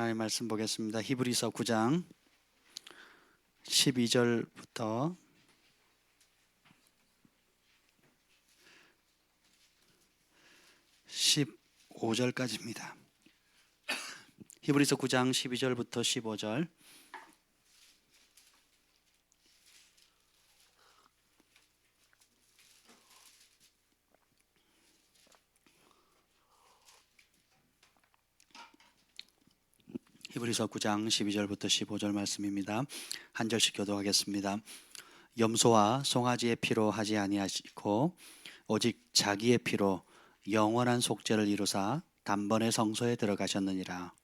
하나님 말씀 보겠습니다. 히브리서 9장 12절부터 15절까지입니다. 히브리서 9장 12절부터 15절. 히브리서 9장 12절부터 15절 말씀입니다. 한 절씩 교독하겠습니다. 염소와 송아지의 피로 하지 아니하시고 오직 자기의 피로 영원한 속죄를 이루사 단번에 성소에 들어가셨느니라.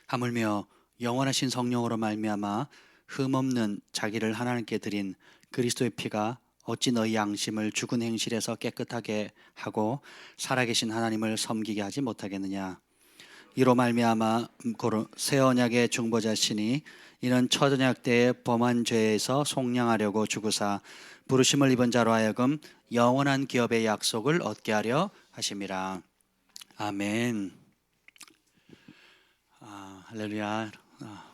하물며 영원하신 성령으로 말미암아 흠없는 자기를 하나님께 드린 그리스도의 피가 어찌 너희 양심을 죽은 행실에서 깨끗하게 하고 살아계신 하나님을 섬기게 하지 못하겠느냐. 이로 말미암아 새 언약의 중보자시니 이는 첫 언약 때의 범한 죄에서 속량하려고 죽으사 부르심을 입은 자로 하여금 영원한 기업의 약속을 얻게 하려 하심이라. 아멘. 할렐루야.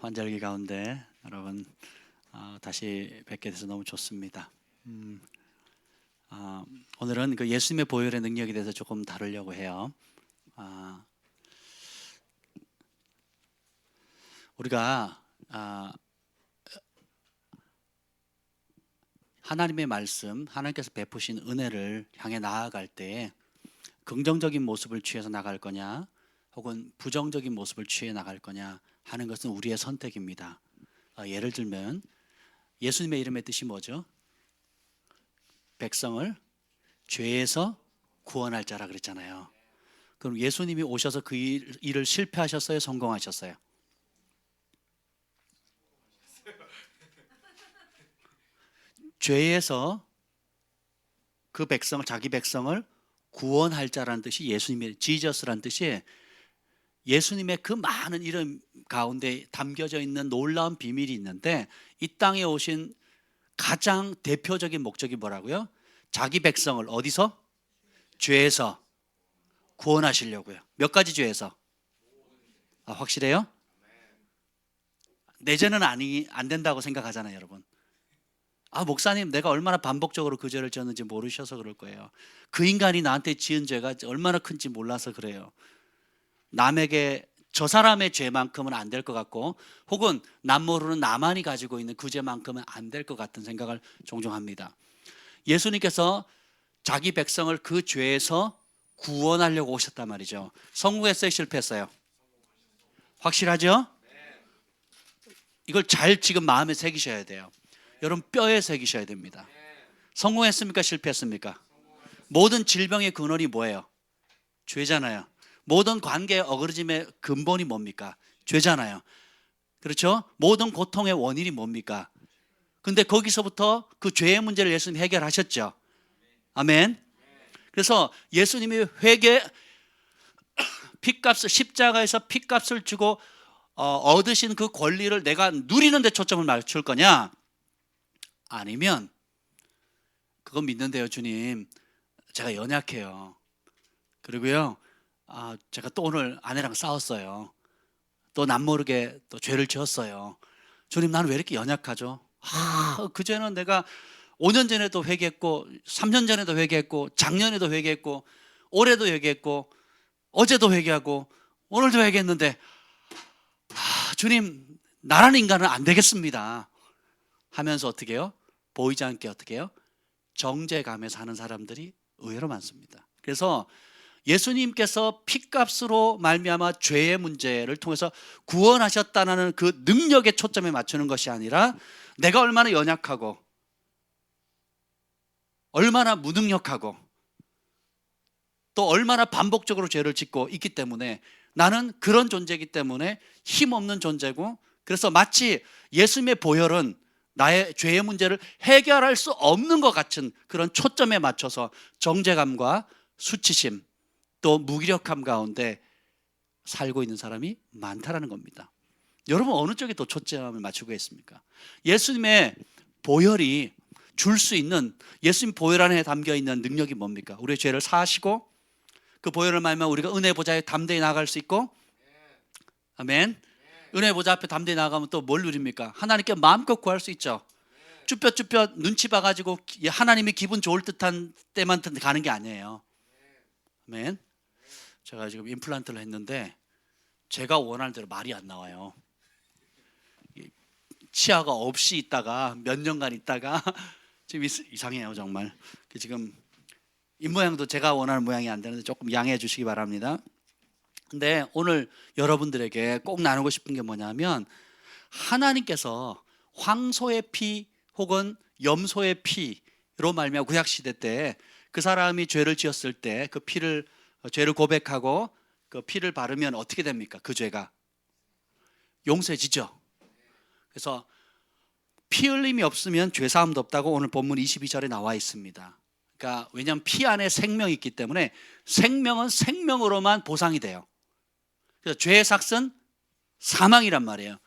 환절기 가운데 여러분 다시 뵙게 돼서 너무 좋습니다. 오늘은 그 예수님의 보혈의 능력에 대해서 조금 다루려고 해요. 우리가 하나님의 말씀, 하나님께서 베푸신 은혜를 향해 나아갈 때 긍정적인 모습을 취해서 나갈 거냐 혹은 부정적인 모습을 취해 나갈 거냐 하는 것은 우리의 선택입니다. 예를 들면 예수님의 이름의 뜻이 뭐죠? 백성을 죄에서 구원할 자라 그랬잖아요. 그럼 예수님이 오셔서 그 일을 실패하셨어요? 성공하셨어요? 죄에서 그 백성을, 자기 백성을 구원할 자라는 뜻이 예수님의 지저스라는 뜻이 예수님의 그 많은 이름 가운데 담겨져 있는 놀라운 비밀이 있는데 이 땅에 오신 가장 대표적인 목적이 뭐라고요? 자기 백성을 어디서? 죄에서 구원하시려고요. 몇 가지 죄에서? 확실해요? 내 죄는 안 된다고 생각하잖아요, 여러분. 목사님, 내가 얼마나 반복적으로 그 죄를 지었는지 모르셔서 그럴 거예요. 그 인간이 나한테 지은 죄가 얼마나 큰지 몰라서 그래요. 남에게 저 사람의 죄만큼은 안 될 것 같고 혹은 남 모르는 나만이 가지고 있는 그 죄만큼은 안 될 것 같은 생각을 종종 합니다. 예수님께서 자기 백성을 그 죄에서 구원하려고 오셨단 말이죠. 성공했어요? 실패했어요? 확실하죠? 이걸 잘 지금 마음에 새기셔야 돼요. 여러분 뼈에 새기셔야 됩니다. 성공했습니까? 실패했습니까? 모든 질병의 근원이 뭐예요? 죄잖아요. 모든 관계의 어그러짐의 근본이 뭡니까? 죄잖아요. 그렇죠? 모든 고통의 원인이 뭡니까? 근데 거기서부터 그 죄의 문제를 예수님이 해결하셨죠. 아멘. 그래서 예수님이 피값을 십자가에서 피값을 주고 얻으신 그 권리를 내가 누리는 데 초점을 맞출 거냐? 아니면 그거 믿는데요, 주님. 제가 연약해요. 그리고요. 제가 또 오늘 아내랑 싸웠어요. 또 남모르게 또 죄를 지었어요. 주님, 나는 왜 이렇게 연약하죠? 그 죄는 내가 5년 전에도 회개했고 3년 전에도 회개했고 작년에도 회개했고 올해도 회개했고 어제도 회개하고 오늘도 회개했는데 주님, 나라는 인간은 안 되겠습니다 하면서 어떻게 해요? 보이지 않게 어떻게 해요? 정죄감에 사는 사람들이 의외로 많습니다. 그래서 예수님께서 피값으로 말미암아 죄의 문제를 통해서 구원하셨다는 그 능력의 초점에 맞추는 것이 아니라 내가 얼마나 연약하고 얼마나 무능력하고 또 얼마나 반복적으로 죄를 짓고 있기 때문에 나는 그런 존재이기 때문에 힘없는 존재고, 그래서 마치 예수님의 보혈은 나의 죄의 문제를 해결할 수 없는 것 같은 그런 초점에 맞춰서 정죄감과 수치심 또 무기력함 가운데 살고 있는 사람이 많다라는 겁니다. 여러분 어느 쪽에 더 초점을 맞추고 있습니까? 예수님의 보혈이 줄 수 있는 예수님 보혈 안에 담겨 있는 능력이 뭡니까? 우리의 죄를 사하시고 그 보혈을 말면 우리가 은혜 보좌에 담대히 나아갈 수 있고, 아멘. 은혜 보좌 앞에 담대히 나아가면 또 뭘 누립니까? 하나님께 마음껏 구할 수 있죠. 쭈뼛쭈뼛 눈치 봐가지고 하나님이 기분 좋을 듯한 때만 가는 게 아니에요. 아멘. 제가 지금 임플란트를 했는데 제가 원하는 대로 말이 안 나와요. 치아가 없이 있다가 몇 년간 있다가 지금 이상해요 정말. 지금 입모양도 제가 원하는 모양이 안 되는데 조금 양해해 주시기 바랍니다. 근데 오늘 여러분들에게 꼭 나누고 싶은 게 뭐냐면, 하나님께서 황소의 피 혹은 염소의 피로 말미암아 구약시대 때 그 사람이 죄를 지었을 때 그 피를, 죄를 고백하고 그 피를 바르면 어떻게 됩니까? 그 죄가 용서해지죠. 그래서 피 흘림이 없으면 죄사함도 없다고 오늘 본문 22절에 나와 있습니다. 그러니까 왜냐하면 피 안에 생명이 있기 때문에 생명은 생명으로만 보상이 돼요. 그래서 죄의 삭은 사망이란 말이에요.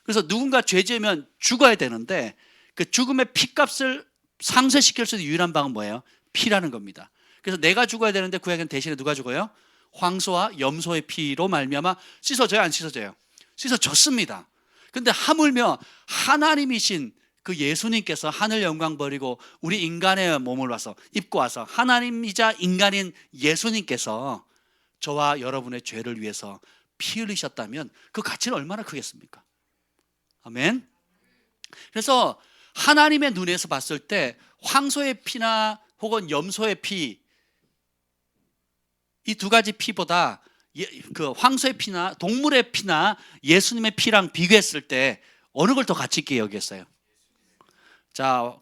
그래서 누군가 죄 지으면 죽어야 되는데 그 죽음의 피값을 상쇄시킬 수 있는 유일한 방은 뭐예요? 피라는 겁니다. 그래서 내가 죽어야 되는데 구약에는 대신에 누가 죽어요? 황소와 염소의 피로 말미암아 씻어져요, 안 씻어져요? 씻어졌습니다. 근데 하물며 하나님이신 그 예수님께서 하늘 영광 버리고 우리 인간의 몸을 와서 입고 와서 하나님이자 인간인 예수님께서 저와 여러분의 죄를 위해서 피 흘리셨다면 그 가치는 얼마나 크겠습니까? 아멘. 그래서 하나님의 눈에서 봤을 때 황소의 피나 혹은 염소의 피, 이 두 가지 피보다 그 황소의 피나 동물의 피나 예수님의 피랑 비교했을 때 어느 걸 더 가치 있게 여겼어요? 자,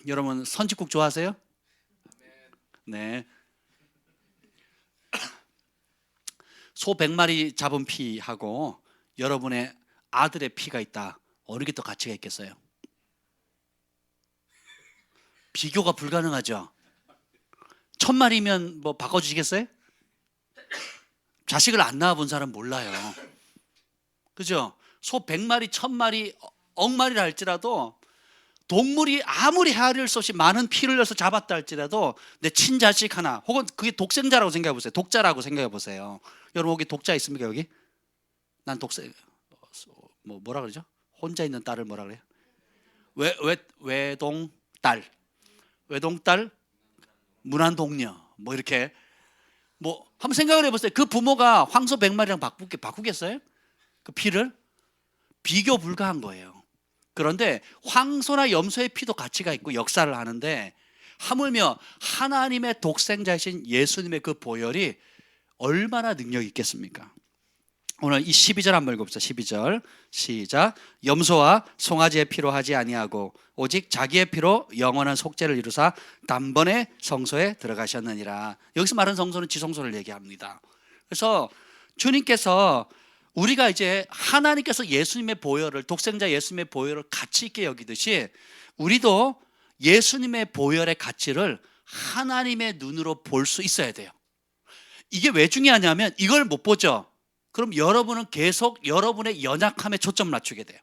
여러분 선지국 좋아하세요? 네. 소 100마리 잡은 피하고 여러분의 아들의 피가 있다. 어느 게 더 가치가 있겠어요? 비교가 불가능하죠. 1000마리면 뭐 바꿔주시겠어요? 자식을 안 낳아본 사람 몰라요. 그죠? 소 100마리, 1000마리, 억마리라 할지라도 동물이 아무리 헤아릴 수 없이 많은 피를 흘려서 잡았다 할지라도 내 친자식 하나, 혹은 그게 독생자라고 생각해 보세요. 독자라고 생각해 보세요. 여러분 여기 독자 있습니까? 여기? 난 뭐라 그러죠? 혼자 있는 딸을 뭐라 그래요? 외동딸, 외동딸, 문안동녀, 뭐 이렇게 뭐 한번 생각을 해보세요. 그 부모가 황소 100마리랑 바꾸겠어요? 그 피를? 비교 불가한 거예요. 그런데 황소나 염소의 피도 가치가 있고 역사를 하는데 하물며 하나님의 독생자이신 예수님의 그 보혈이 얼마나 능력이 있겠습니까? 오늘 이 12절 한번 읽어봅시다. 12절 시작. 염소와 송아지의 피로 하지 아니하고 오직 자기의 피로 영원한 속죄를 이루사 단번에 성소에 들어가셨느니라. 여기서 말하는 성소는 지성소를 얘기합니다. 그래서 주님께서, 우리가 이제 하나님께서 예수님의 보혈을, 독생자 예수님의 보혈을 가치 있게 여기듯이 우리도 예수님의 보혈의 가치를 하나님의 눈으로 볼 수 있어야 돼요. 이게 왜 중요하냐면 이걸 못 보죠. 그럼 여러분은 계속 여러분의 연약함에 초점을 맞추게 돼요.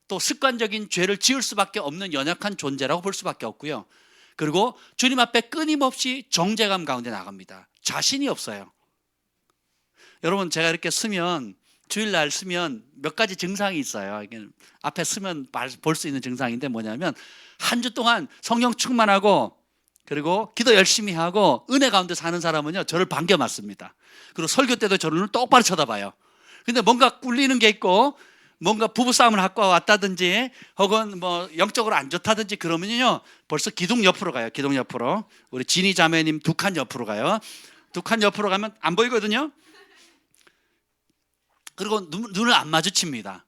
또 습관적인 죄를 지을 수밖에 없는 연약한 존재라고 볼 수밖에 없고요. 그리고 주님 앞에 끊임없이 정죄감 가운데 나갑니다. 자신이 없어요. 여러분 제가 이렇게 쓰면, 주일날 쓰면 몇 가지 증상이 있어요. 이게 앞에 쓰면 볼 수 있는 증상인데 뭐냐면, 한 주 동안 성령 충만하고 그리고 기도 열심히 하고 은혜 가운데 사는 사람은요 저를 반겨 맞습니다. 그리고 설교 때도 저를 똑바로 쳐다봐요. 근데 뭔가 꿀리는 게 있고 뭔가 부부싸움을 하고 왔다든지 혹은 뭐 영적으로 안 좋다든지 그러면요 벌써 기둥 옆으로 가요. 기둥 옆으로. 우리 진희 자매님 두 칸 옆으로 가요. 두 칸 옆으로 가면 안 보이거든요. 그리고 눈을 안 마주칩니다.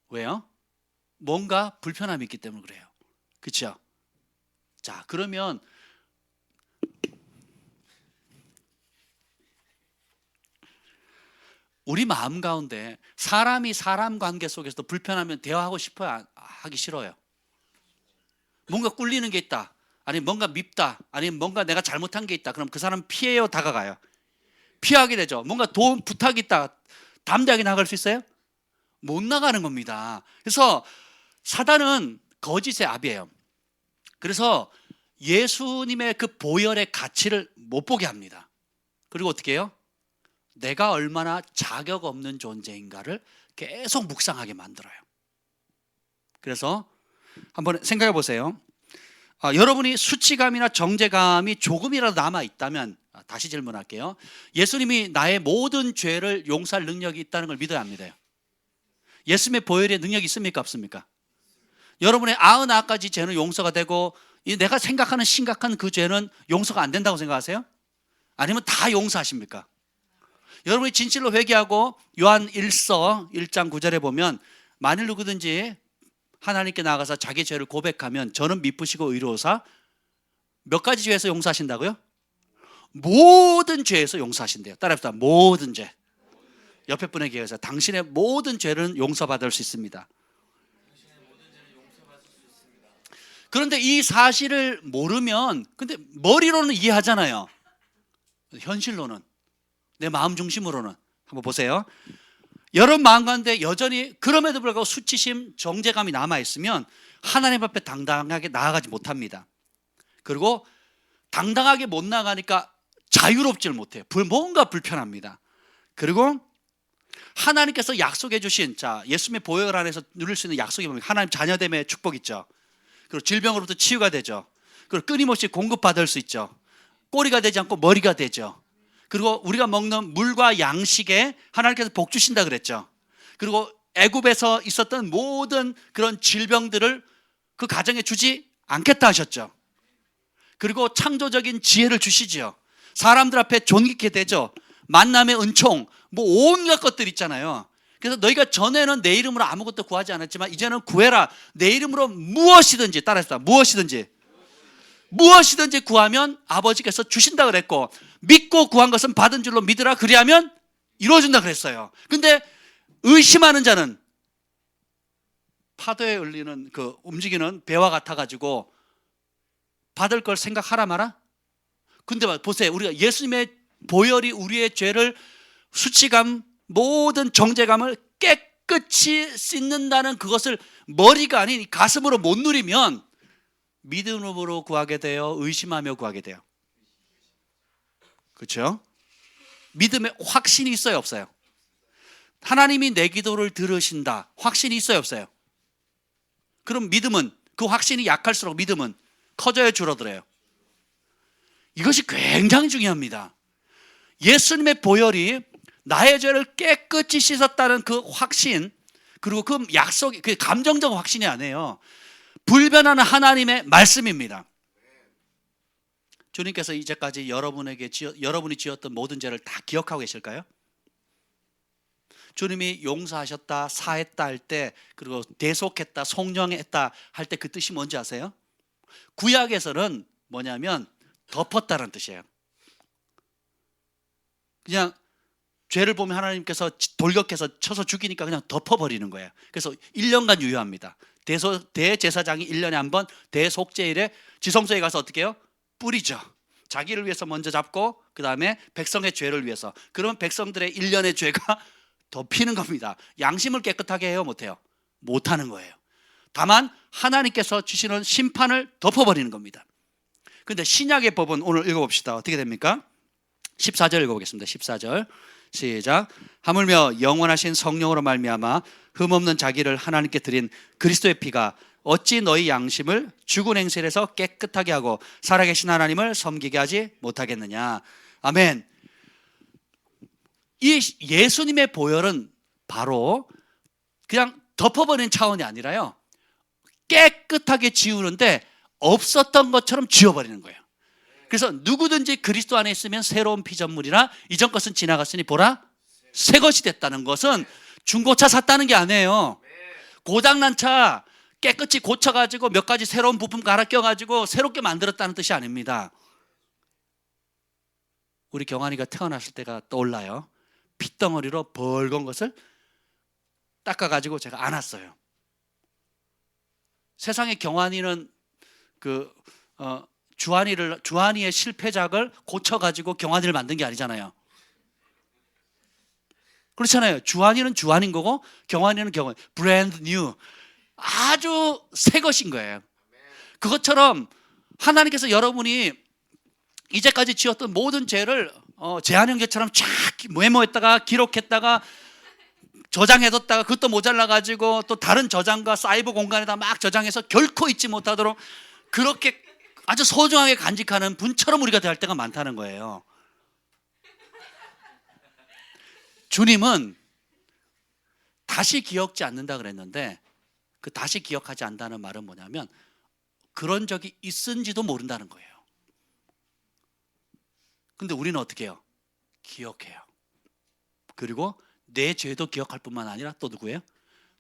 왜요? 뭔가 불편함이 있기 때문에 그래요. 그렇죠? 자, 그러면 우리 마음 가운데 사람이 사람 관계 속에서도 불편하면 대화하고 싶어요? 하기 싫어요? 뭔가 꿀리는 게 있다, 아니면 뭔가 밉다, 아니면 뭔가 내가 잘못한 게 있다, 그럼 그 사람 피해요, 다가가요? 피하게 되죠. 뭔가 도움 부탁이 있다, 담대하게 나갈 수 있어요? 못 나가는 겁니다. 그래서 사단은 거짓의 압이에요. 그래서 예수님의 그 보혈의 가치를 못 보게 합니다. 그리고 어떻게 해요? 내가 얼마나 자격 없는 존재인가를 계속 묵상하게 만들어요. 그래서 한번 생각해 보세요. 여러분이 수치감이나 정죄감이 조금이라도 남아있다면, 다시 질문할게요. 예수님이 나의 모든 죄를 용서할 능력이 있다는 걸 믿어야 합니다. 예수님의 보혈의 능력이 있습니까 없습니까? 여러분의 99가지 죄는 용서가 되고 내가 생각하는 심각한 그 죄는 용서가 안 된다고 생각하세요? 아니면 다 용서하십니까? 여러분이 진실로 회개하고 요한 1서 1장 9절에 보면 만일 누구든지 하나님께 나가서 자기 죄를 고백하면 저는 미쁘시고 의로우사 몇 가지 죄에서 용서하신다고요? 모든 죄에서 용서하신대요. 따라합시다. 모든 죄. 옆에 분에게 얘기해서 당신의 모든 죄는 용서받을 수 있습니다. 그런데 이 사실을 모르면, 근데 머리로는 이해하잖아요. 현실로는, 내 마음 중심으로는. 한번 보세요. 여러분 마음 가운데 여전히 그럼에도 불구하고 수치심, 정죄감이 남아있으면 하나님 앞에 당당하게 나아가지 못합니다. 그리고 당당하게 못 나가니까 자유롭지를 못해요. 뭔가 불편합니다. 그리고 하나님께서 약속해 주신, 예수님의 보혈 안에서 누릴 수 있는 약속이 뭡니까? 하나님 자녀됨의 축복 있죠. 그리고 질병으로부터 치유가 되죠. 그리고 끊임없이 공급받을 수 있죠. 꼬리가 되지 않고 머리가 되죠. 그리고 우리가 먹는 물과 양식에 하나님께서 복 주신다 그랬죠. 그리고 애굽에서 있었던 모든 그런 질병들을 그 가정에 주지 않겠다 하셨죠. 그리고 창조적인 지혜를 주시죠. 사람들 앞에 존귀케 되죠. 만남의 은총, 온갖 것들 있잖아요. 그래서 너희가 전에는 내 이름으로 아무것도 구하지 않았지만 이제는 구해라. 내 이름으로 무엇이든지, 따라합시다. 무엇이든지 구하면 아버지께서 주신다 그랬고, 믿고 구한 것은 받은 줄로 믿으라. 그리하면 이루어진다 그랬어요. 근데 의심하는 자는 파도에 울리는 그 움직이는 배와 같아가지고 받을 걸 생각하라 마라. 근데 보세요. 우리가 예수님의 보혈이 우리의 죄를, 수치감, 모든 정죄감을 깨끗이 씻는다는 그것을 머리가 아닌 가슴으로 못 누리면 믿음으로 구하게 돼요? 의심하며 구하게 돼요? 그렇죠? 믿음에 확신이 있어요 없어요? 하나님이 내 기도를 들으신다, 확신이 있어요 없어요? 그럼 믿음은, 그 확신이 약할수록 믿음은 커져요 줄어들어요? 이것이 굉장히 중요합니다. 예수님의 보혈이 나의 죄를 깨끗이 씻었다는 그 확신, 그리고 그 약속이, 그 감정적 확신이 아니에요. 불변하는 하나님의 말씀입니다. 주님께서 이제까지 여러분이 지었던 모든 죄를 다 기억하고 계실까요? 주님이 용서하셨다, 사했다 할 때, 그리고 대속했다, 송영했다 할 때 그 뜻이 뭔지 아세요? 구약에서는 뭐냐면 덮었다는 뜻이에요. 그냥 죄를 보면 하나님께서 돌격해서 쳐서 죽이니까 그냥 덮어버리는 거예요. 그래서 1년간 유효합니다. 대제사장이 1년에 한 번 대속죄일에 지성소에 가서 어떻게 해요? 뿌리죠. 자기를 위해서 먼저 잡고 그 다음에 백성의 죄를 위해서. 그러면 백성들의 1년의 죄가 덮이는 겁니다. 양심을 깨끗하게 해요 못해요? 못하는 거예요. 다만 하나님께서 주시는 심판을 덮어버리는 겁니다. 그런데 신약의 법은 오늘 읽어봅시다. 어떻게 됩니까? 14절 읽어보겠습니다. 14절 시작. 하물며 영원하신 성령으로 말미암아 흠없는 자기를 하나님께 드린 그리스도의 피가 어찌 너희 양심을 죽은 행실에서 깨끗하게 하고 살아계신 하나님을 섬기게 하지 못하겠느냐. 아멘. 이 예수님의 보혈은 바로 그냥 덮어버리는 차원이 아니라요, 깨끗하게 지우는데 없었던 것처럼 지워버리는 거예요. 그래서 누구든지 그리스도 안에 있으면 새로운 피조물이라 이전 것은 지나갔으니 보라 새 것이 됐다는 것은 중고차 샀다는 게 아니에요. 고장난 차 깨끗이 고쳐가지고 몇 가지 새로운 부품 갈아 껴가지고 새롭게 만들었다는 뜻이 아닙니다. 우리 경환이가 태어났을 때가 떠올라요. 핏덩어리로 벌건 것을 닦아가지고 제가 안았어요. 세상에 경환이는 주한이의 실패작을 고쳐가지고 경환이를 만든 게 아니잖아요. 그렇잖아요. 주한이는 주한인 거고 경환이는 경환. 브랜드 뉴. 아주 새 것인 거예요. 그것처럼 하나님께서 여러분이 이제까지 지었던 모든 죄를 제한형제처럼 쫙 메모했다가 기록했다가 저장해뒀다가 그것도 모자라가지고 또 다른 저장과 사이버 공간에다 막 저장해서 결코 잊지 못하도록 그렇게 아주 소중하게 간직하는 분처럼 우리가 될 때가 많다는 거예요. 주님은 다시 기억지 않는다 그랬는데 그 다시 기억하지 않는다는 말은 뭐냐면 그런 적이 있은지도 모른다는 거예요. 근데 우리는 어떻게 해요? 기억해요. 그리고 내 죄도 기억할 뿐만 아니라 또 누구예요?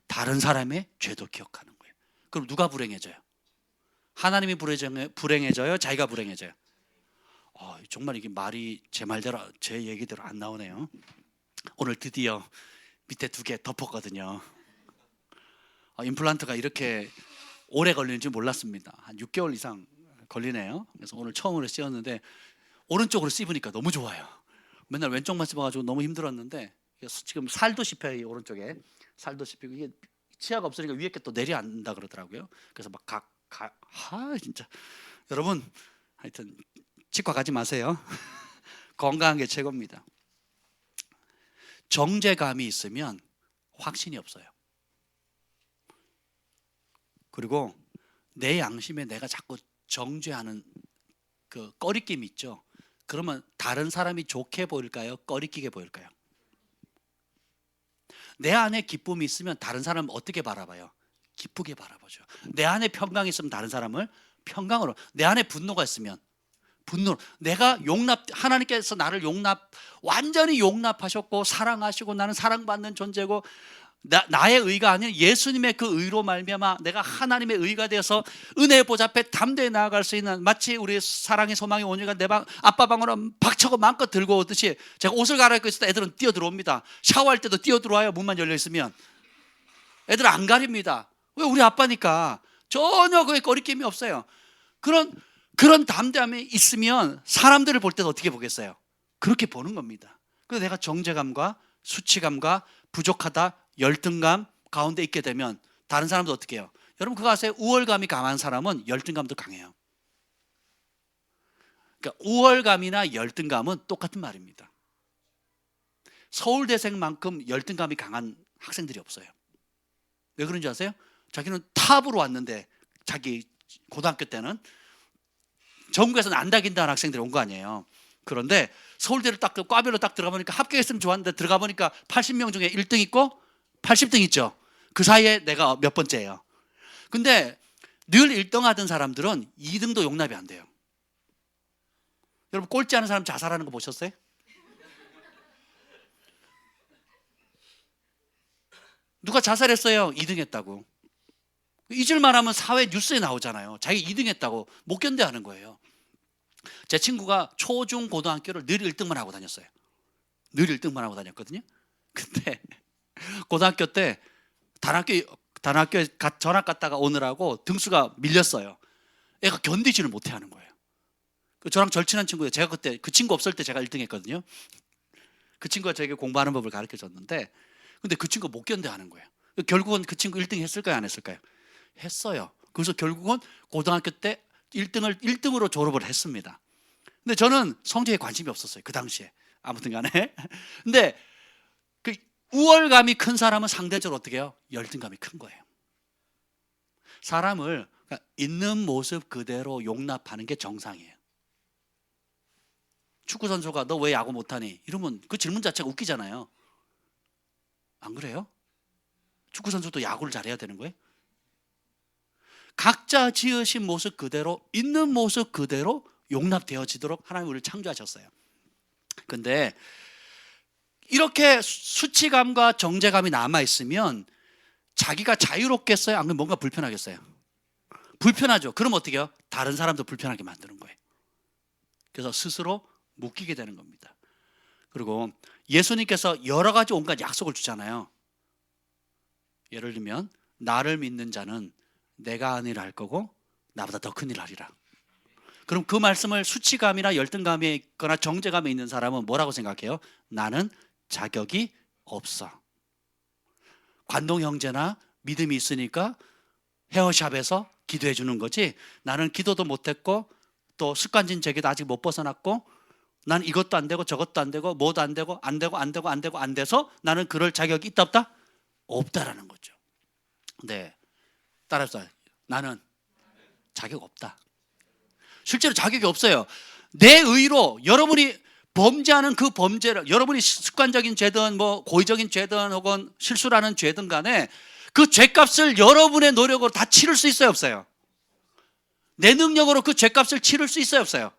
다른 사람의 죄도 기억하는 거예요. 그럼 누가 불행해져요? 하나님이 불행해져요? 자기가 불행해져요? 정말 이게 말이 제 말대로 제 얘기대로 안 나오네요. 오늘 드디어 밑에 2개 덮었거든요. 임플란트가 이렇게 오래 걸리는 줄 몰랐습니다. 한 6개월 이상 걸리네요. 그래서 오늘 처음으로 씌웠는데 오른쪽으로 씹으니까 너무 좋아요. 맨날 왼쪽만 씹어가지고 너무 힘들었는데 지금 살도 씹혀요. 이 오른쪽에 살도 씹히고 이게 치아가 없으니까 위에 게 또 내려앉는다 그러더라고요. 그래서 막 진짜 여러분 하여튼 치과 가지 마세요. 건강한 게 최고입니다. 정죄감이 있으면 확신이 없어요. 그리고 내 양심에 내가 자꾸 정죄하는 그 꺼리낌이 있죠. 그러면 다른 사람이 좋게 보일까요? 꺼리끼게 보일까요? 내 안에 기쁨이 있으면 다른 사람은 어떻게 바라봐요? 기쁘게 바라보죠. 내 안에 평강이 있으면 다른 사람을 평강으로, 내 안에 분노가 있으면 분노로, 내가 하나님께서 나를 완전히 용납하셨고 사랑하시고 나는 사랑받는 존재고 나의 의가 아닌 예수님의 그 의로 말미암아 내가 하나님의 의가 되어서 은혜의 보좌 앞에 담대히 나아갈 수 있는, 마치 우리 사랑의 소망의 온유가 내 방 아빠 방으로 박차고 마음껏 들고 오듯이 제가 옷을 갈아입고 있을 때 애들은 뛰어 들어옵니다. 샤워할 때도 뛰어 들어와요. 문만 열려 있으면 애들 안 가립니다. 왜? 우리 아빠니까. 전혀 그에 거리낌이 없어요. 그런 담대함이 있으면 사람들을 볼 때도 어떻게 보겠어요? 그렇게 보는 겁니다. 그래서 내가 정죄감과 수치감과 부족하다, 열등감 가운데 있게 되면 다른 사람도 어떻게 해요? 여러분 그거 아세요? 우월감이 강한 사람은 열등감도 강해요. 그러니까 우월감이나 열등감은 똑같은 말입니다. 서울대생만큼 열등감이 강한 학생들이 없어요. 왜 그런지 아세요? 자기는 탑으로 왔는데 자기 고등학교 때는 전국에서는 안 다긴다는 학생들이 온 거 아니에요. 그런데 서울대를 딱 과별로 딱 들어가 보니까 합격했으면 좋았는데 들어가 보니까 80명 중에 1등 있고 80등 있죠. 그 사이에 내가 몇 번째예요. 근데 늘 1등 하던 사람들은 2등도 용납이 안 돼요. 여러분 꼴찌하는 사람 자살하는 거 보셨어요? 누가 자살했어요? 2등 했다고. 잊을만 하면 사회 뉴스에 나오잖아요. 자기 2등 했다고 못 견뎌하는 거예요. 제 친구가 초, 중, 고등학교를 늘 1등만 하고 다녔어요. 늘 1등만 하고 다녔거든요. 근데 고등학교 때 단학교에 전학 갔다가 오느라고 등수가 밀렸어요. 애가 견디지를 못해 하는 거예요. 저랑 절친한 친구예요. 제가 그때 그 친구 없을 때 제가 1등 했거든요. 그 친구가 저에게 공부하는 법을 가르쳐 줬는데 근데 그 친구가 못 견뎌 하는 거예요. 결국은 그 친구 1등 했을까요? 안 했을까요? 했어요. 그래서 결국은 고등학교 때 1등으로 졸업을 했습니다. 근데 저는 성적에 관심이 없었어요. 그 당시에. 아무튼 간에. 근데 그 우월감이 큰 사람은 상대적으로 어떻게 해요? 열등감이 큰 거예요. 사람을 있는 모습 그대로 용납하는 게 정상이에요. 축구선수가 너 왜 야구 못하니? 이러면 그 질문 자체가 웃기잖아요. 안 그래요? 축구선수도 야구를 잘해야 되는 거예요? 각자 지으신 모습 그대로, 있는 모습 그대로 용납되어지도록 하나님 우리를 창조하셨어요. 근데 이렇게 수치감과 정죄감이 남아있으면 자기가 자유롭겠어요? 아니면 뭔가 불편하겠어요? 불편하죠. 그럼 어떻게 해요? 다른 사람도 불편하게 만드는 거예요. 그래서 스스로 묶이게 되는 겁니다. 그리고 예수님께서 여러 가지 온갖 약속을 주잖아요. 예를 들면 나를 믿는 자는 내가 한 일을 할 거고 나보다 더 큰 일을 하리라. 그럼 그 말씀을 수치감이나 열등감에 있거나 정죄감에 있는 사람은 뭐라고 생각해요? 나는 자격이 없어. 관동 형제나 믿음이 있으니까 헤어샵에서 기도해 주는 거지, 나는 기도도 못했고 또 습관적인 죄도 아직 못 벗어났고 난 이것도 안 되고 저것도 안 되고 뭐도 안 되고 안 되고 안 되고 안 되고 안 돼서 나는 그럴 자격이 있다 없다? 없다라는 거죠. 네, 따라서 나는 자격 없다. 실제로 자격이 없어요. 내 의로 여러분이 범죄하는 그 범죄를, 여러분이 습관적인 죄든 뭐 고의적인 죄든 혹은 실수라는 죄든 간에 그 죄값을 여러분의 노력으로 다 치를 수 있어요 없어요? 내 능력으로 그 죄값을 치를 수 있어요 없어요?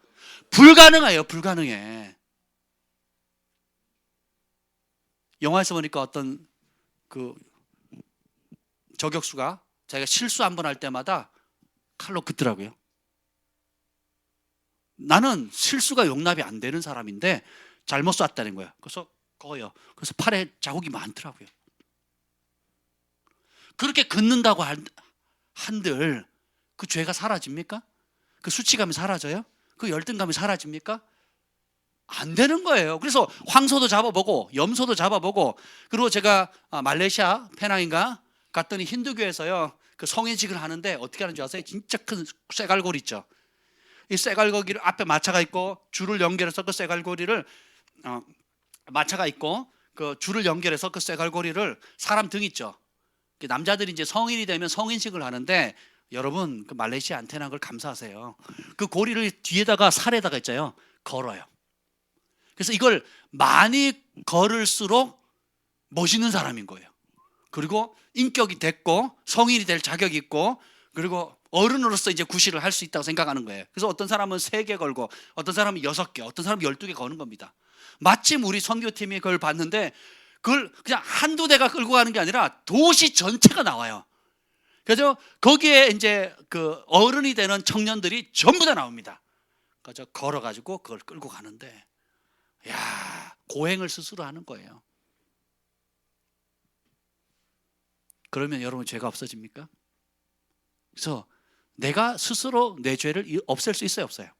불가능해요. 불가능해. 영화에서 보니까 어떤 그 저격수가 자기가 실수 한 번 할 때마다 칼로 긋더라고요. 나는 실수가 용납이 안 되는 사람인데 잘못 쐈다는 거야. 그래서 거요. 그래서 팔에 자국이 많더라고요. 그렇게 긋는다고 한들 그 죄가 사라집니까? 그 수치감이 사라져요? 그 열등감이 사라집니까? 안 되는 거예요. 그래서 황소도 잡아보고 염소도 잡아보고, 그리고 제가 말레이시아 페낭인가 갔더니 힌두교에서요 그 성인식을 하는데 어떻게 하는지 아세요? 진짜 큰 쇠갈고리 있죠. 이 쇠갈고리를 앞에 마차가 있고 줄을 연결해서 그 쇠갈고리를 마차가 있고 그 줄을 연결해서 그 쇠갈고리를 사람 등 있죠. 남자들이 이제 성인이 되면 성인식을 하는데, 여러분 그 말레이시아 안테나 걸 감사하세요. 그 고리를 뒤에다가 살에다가 있잖아요. 걸어요. 그래서 이걸 많이 걸을수록 멋있는 사람인 거예요. 그리고 인격이 됐고 성인이 될 자격이 있고 그리고 어른으로서 이제 구실을 할 수 있다고 생각하는 거예요. 그래서 어떤 사람은 3개 걸고 어떤 사람은 6개, 어떤 사람은 12개 거는 겁니다. 마침 우리 선교팀이 그걸 봤는데 그걸 그냥 한두 대가 끌고 가는 게 아니라 도시 전체가 나와요. 그래서 거기에 이제 그 어른이 되는 청년들이 전부 다 나옵니다. 그래서 걸어가지고 그걸 끌고 가는데, 야, 고행을 스스로 하는 거예요. 그러면 여러분 죄가 없어집니까? 그래서 내가 스스로 내 죄를 없앨 수 있어요 없어요?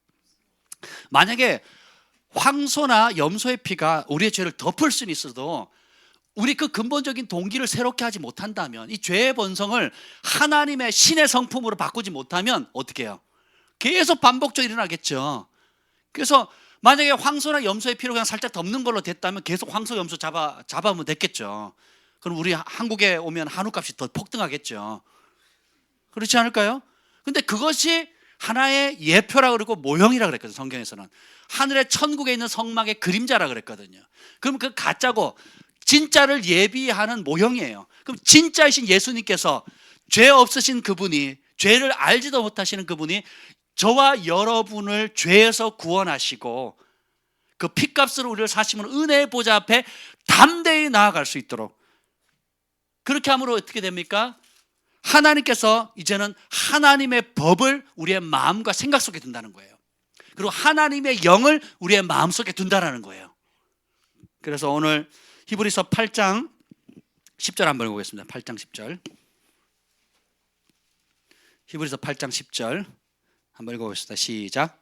만약에 황소나 염소의 피가 우리의 죄를 덮을 수는 있어도 우리 그 근본적인 동기를 새롭게 하지 못한다면, 이 죄의 본성을 하나님의 신의 성품으로 바꾸지 못하면 어떻게 해요? 계속 반복적으로 일어나겠죠. 그래서 만약에 황소나 염소의 피로 그냥 살짝 덮는 걸로 됐다면 계속 황소, 염소 잡아면 됐겠죠. 그럼 우리 한국에 오면 한우값이 더 폭등하겠죠. 그렇지 않을까요? 근데 그것이 하나의 예표라 그러고 모형이라 그랬거든요. 성경에서는 하늘의 천국에 있는 성막의 그림자라 그랬거든요. 그럼 그 가짜고 진짜를 예비하는 모형이에요. 그럼 진짜이신 예수님께서 죄 없으신 그분이, 죄를 알지도 못하시는 그분이 저와 여러분을 죄에서 구원하시고 그 핏값으로 우리를 사시면 은혜의 보좌 앞에 담대히 나아갈 수 있도록, 그렇게 함으로 어떻게 됩니까? 하나님께서 이제는 하나님의 법을 우리의 마음과 생각 속에 둔다는 거예요. 그리고 하나님의 영을 우리의 마음 속에 둔다는 거예요. 그래서 오늘 히브리서 8장 10절 한번 읽어보겠습니다. 8장 10절. 히브리서 8장 10절 한번 읽어보겠습니다. 시작.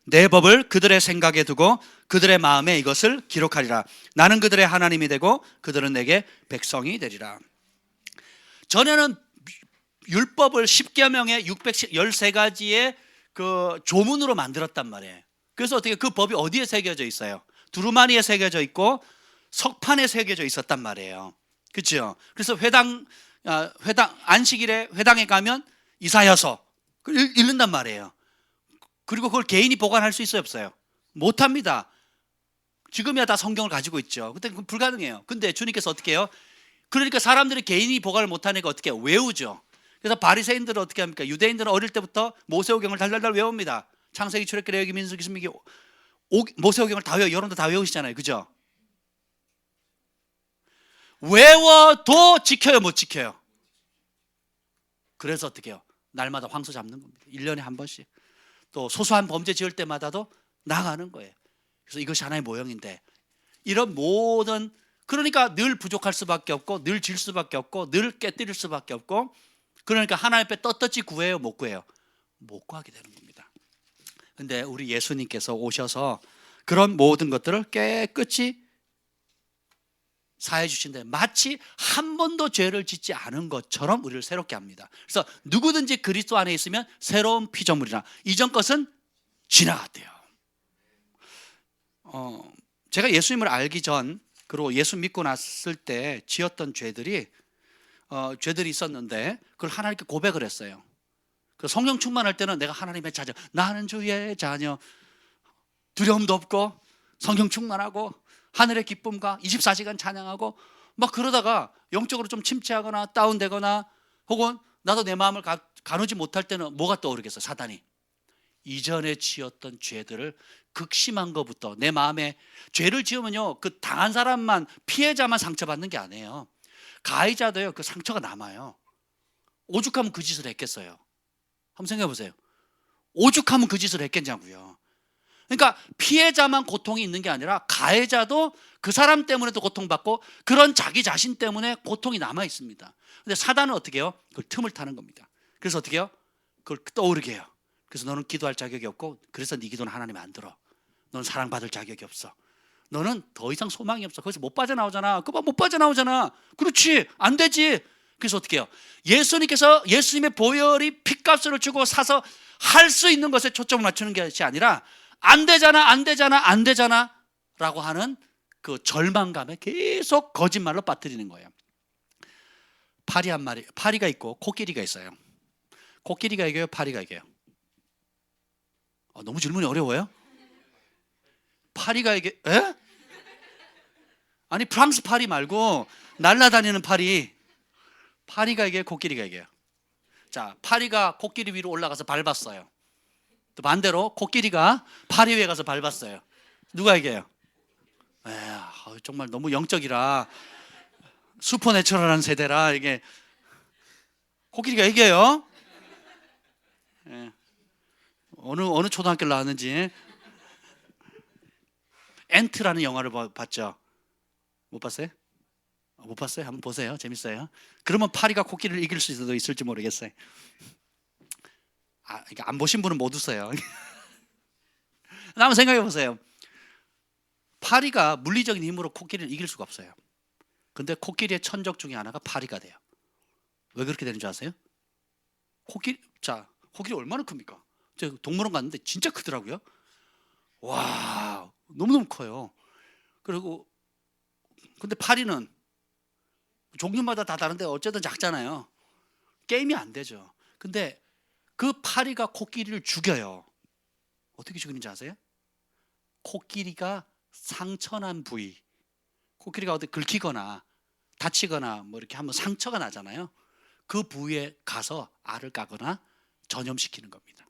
내 법을 그들의 생각에 두고 그들의 마음에 이것을 기록하리라. 나는 그들의 하나님이 되고 그들은 내게 백성이 되리라. 전에는 율법을 10계명에 613가지의 그 조문으로 만들었단 말이에요. 그래서 어떻게 그 법이 어디에 새겨져 있어요? 두루마리에 새겨져 있고 석판에 새겨져 있었단 말이에요. 그렇죠? 그래서 회당 안식일에 회당에 가면 이사야서 읽는단 말이에요. 그리고 그걸 개인이 보관할 수 있어요 없어요? 못합니다. 지금이야 다 성경을 가지고 있죠. 그때 그건 불가능해요. 근데 주님께서 어떻게 해요? 그러니까 사람들이 개인이 보관을 못하니까 어떻게 해요? 외우죠. 그래서 바리새인들은 어떻게 합니까? 유대인들은 어릴 때부터 모세오경을 달달달 외웁니다. 창세기, 출애굽기, 레위기, 민수기, 신명기, 모세오경을 다 외워. 여러분도 다 외우시잖아요. 그죠? 외워도 지켜요 못 지켜요? 그래서 어떻게 해요? 날마다 황소 잡는 겁니다. 1년에 한 번씩. 또 소소한 범죄 지을 때마다도 나가는 거예요. 그래서 이것이 하나의 모형인데, 이런 모든, 그러니까 늘 부족할 수밖에 없고 늘 질 수밖에 없고 늘 깨뜨릴 수밖에 없고, 그러니까 하나님 앞에 떳떳이 구해요 못 구해요? 못 구하게 되는 겁니다. 근데 우리 예수님께서 오셔서 그런 모든 것들을 깨끗이 사해 주신데 마치 한 번도 죄를 짓지 않은 것처럼 우리를 새롭게 합니다. 그래서 누구든지 그리스도 안에 있으면 새로운 피조물이라 이전 것은 지나갔대요. 제가 예수님을 알기 전 그리고 예수 믿고 났을 때 지었던 죄들이 있었는데 그걸 하나님께 고백을 했어요. 그 성령 충만할 때는 내가 하나님의 자녀, 나는 주의 자녀, 두려움도 없고 성령 충만하고 하늘의 기쁨과 24시간 찬양하고 막 그러다가 영적으로 좀 침체하거나 다운되거나 혹은 나도 내 마음을 가누지 못할 때는 뭐가 떠오르겠어? 사단이 이전에 지었던 죄들을 극심한 것부터 내 마음에 죄를 지으면요 그 당한 사람만 피해자만 상처받는 게 아니에요. 가해자도요 그 상처가 남아요. 오죽하면 그 짓을 했겠어요. 한번 생각해 보세요. 오죽하면 그 짓을 했겠냐고요. 그러니까 피해자만 고통이 있는 게 아니라 가해자도 그 사람 때문에도 고통받고 그런 자기 자신 때문에 고통이 남아 있습니다. 근데 사단은 어떻게 해요? 그걸 틈을 타는 겁니다. 그래서 어떻게 해요? 그걸 떠오르게 해요. 그래서 너는 기도할 자격이 없고 그래서 네 기도는 하나님 안 들어. 너는 사랑받을 자격이 없어. 너는 더 이상 소망이 없어. 거기서 못 빠져나오잖아. 그만 못 빠져나오잖아. 그렇지 안 되지. 그래서 어떻게 해요? 예수님께서 예수님의 보혈이 핏값을 주고 사서 할 수 있는 것에 초점을 맞추는 것이 아니라 안 되잖아 안 되잖아 안 되잖아 라고 하는 그 절망감에 계속 거짓말로 빠뜨리는 거예요. 파리 한 마리, 파리가 있고 코끼리가 있어요. 코끼리가 이겨요? 파리가 이겨요? 너무 질문이 어려워요? 파리가 이겨? 에? 아니 프랑스 파리 말고 날아다니는 파리. 파리가 이겨요? 코끼리가 이겨요? 자, 파리가 코끼리 위로 올라가서 밟았어요. 또 반대로 코끼리가 파리 위에 가서 밟았어요. 누가 이겨요? 정말 너무 영적이라 슈퍼내추럴한 세대라 이게 코끼리가 이겨요. 어느 초등학교를 나왔는지. 엔트라는 영화를 봤죠? 못 봤어요? 못 봤어요? 한번 보세요. 재밌어요. 그러면 파리가 코끼리를 이길 수도 있을지 모르겠어요. 그러니까 안 보신 분은 못 웃어요. 한번 생각해 보세요. 파리가 물리적인 힘으로 코끼리를 이길 수가 없어요. 근데 코끼리의 천적 중에 하나가 파리가 돼요. 왜 그렇게 되는 줄 아세요? 코끼리 얼마나 큽니까? 제가 동물원 갔는데 진짜 크더라고요. 와, 너무너무 커요. 그리고 근데 파리는 종류마다 다 다른데 어쨌든 작잖아요. 게임이 안 되죠. 근데 그 파리가 코끼리를 죽여요. 어떻게 죽이는지 아세요? 코끼리가 상처난 부위, 코끼리가 어디 긁히거나 다치거나 뭐 이렇게 하면 상처가 나잖아요. 그 부위에 가서 알을 까거나 전염시키는 겁니다.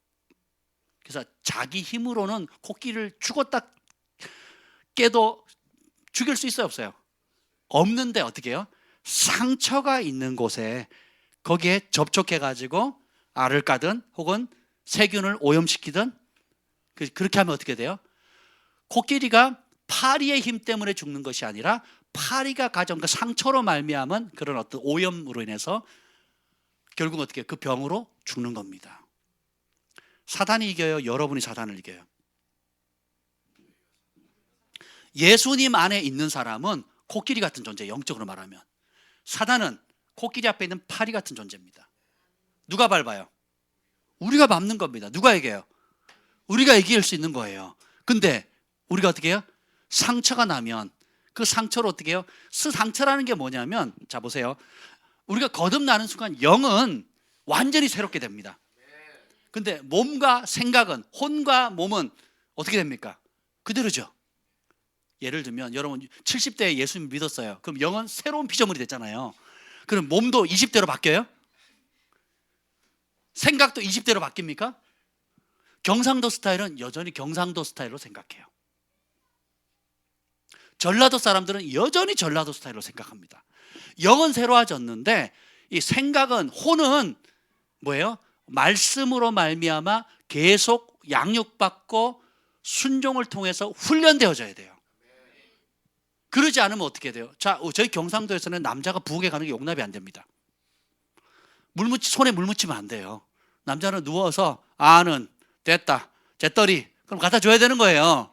그래서 자기 힘으로는 코끼리를 죽었다 깨도 죽일 수 있어요, 없어요? 없는데 어떻게 해요? 상처가 있는 곳에 거기에 접촉해 가지고 알을 까든 혹은 세균을 오염시키든 그렇게 하면 어떻게 돼요? 코끼리가 파리의 힘 때문에 죽는 것이 아니라 파리가 가져온 그 상처로 말미암은 그런 어떤 오염으로 인해서 결국 어떻게 그 병으로 죽는 겁니다. 사단이 이겨요? 여러분이 사단을 이겨요? 예수님 안에 있는 사람은 코끼리 같은 존재, 영적으로 말하면. 사단은 코끼리 앞에 있는 파리 같은 존재입니다. 누가 밟아요? 우리가 밟는 겁니다. 누가 이겨요? 우리가 이길 수 있는 거예요. 근데 우리가 어떻게 해요? 상처가 나면 그 상처를 어떻게 해요? 상처라는 게 뭐냐면, 자 보세요. 우리가 거듭나는 순간 영은 완전히 새롭게 됩니다. 근데 몸과 생각은, 혼과 몸은 어떻게 됩니까? 그대로죠. 예를 들면 여러분 70대에 예수님 믿었어요. 그럼 영은 새로운 피조물이 됐잖아요. 그럼 몸도 20대로 바뀌어요? 생각도 20대로 바뀝니까? 경상도 스타일은 여전히 경상도 스타일로 생각해요. 전라도 사람들은 여전히 전라도 스타일로 생각합니다. 영은 새로워졌는데 이 생각은, 혼은 뭐예요? 말씀으로 말미암아 계속 양육받고 순종을 통해서 훈련되어져야 돼요. 그러지 않으면 어떻게 돼요? 자, 저희 경상도에서는 남자가 부엌에 가는 게 용납이 안 됩니다. 손에 물 묻히면 안 돼요. 남자는 누워서 아는 됐다, 재떨이 그럼 갖다 줘야 되는 거예요.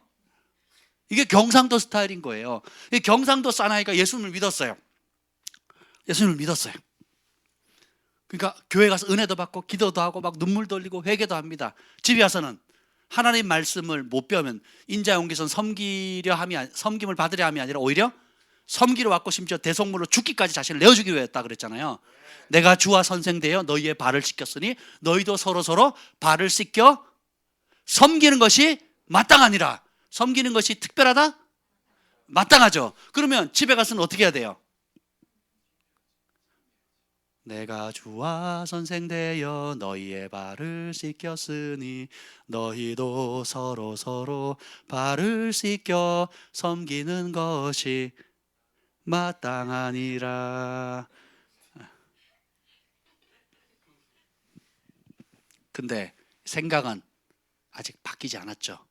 이게 경상도 스타일인 거예요. 이 경상도 사나이가 예수님을 믿었어요. 예수님을 믿었어요. 그러니까 교회 가서 은혜도 받고 기도도 하고 막 눈물도 흘리고 회개도 합니다. 집에 와서는 하나님 말씀을 못 배우면 인자용기선 섬김을 받으려 함이 아니라 오히려 섬기러 왔고 심지어 대속물로 죽기까지 자신을 내어주기로 했다 그랬잖아요. 내가 주와 선생되어 너희의 발을 씻겼으니 너희도 서로 발을 씻겨 섬기는 것이 마땅하니라. 섬기는 것이 특별하다? 마땅하죠. 그러면 집에 가서는 어떻게 해야 돼요? 내가 주와 선생되어 너희의 발을 씻겼으니 너희도 서로 발을 씻겨 섬기는 것이 마땅하니라. 근데 생각은 아직 바뀌지 않았죠.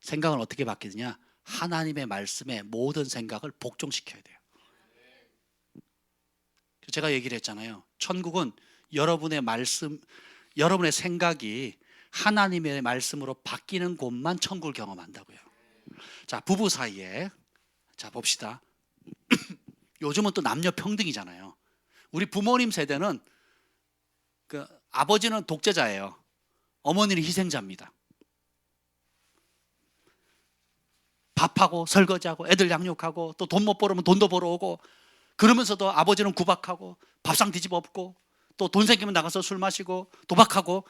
생각은 어떻게 바뀌느냐? 하나님의 말씀에 모든 생각을 복종시켜야 돼요. 제가 얘기를 했잖아요. 천국은 여러분의 말씀, 여러분의 생각이 하나님의 말씀으로 바뀌는 곳만 천국을 경험한다고요. 자, 부부 사이에 자 봅시다. 요즘은 또 남녀 평등이잖아요. 우리 부모님 세대는 그 아버지는 독재자예요. 어머니는 희생자입니다. 밥하고 설거지하고 애들 양육하고 또 돈 못 벌으면 돈도 벌어오고 그러면서도 아버지는 구박하고 밥상 뒤집어 엎고 또 돈 생기면 나가서 술 마시고 도박하고,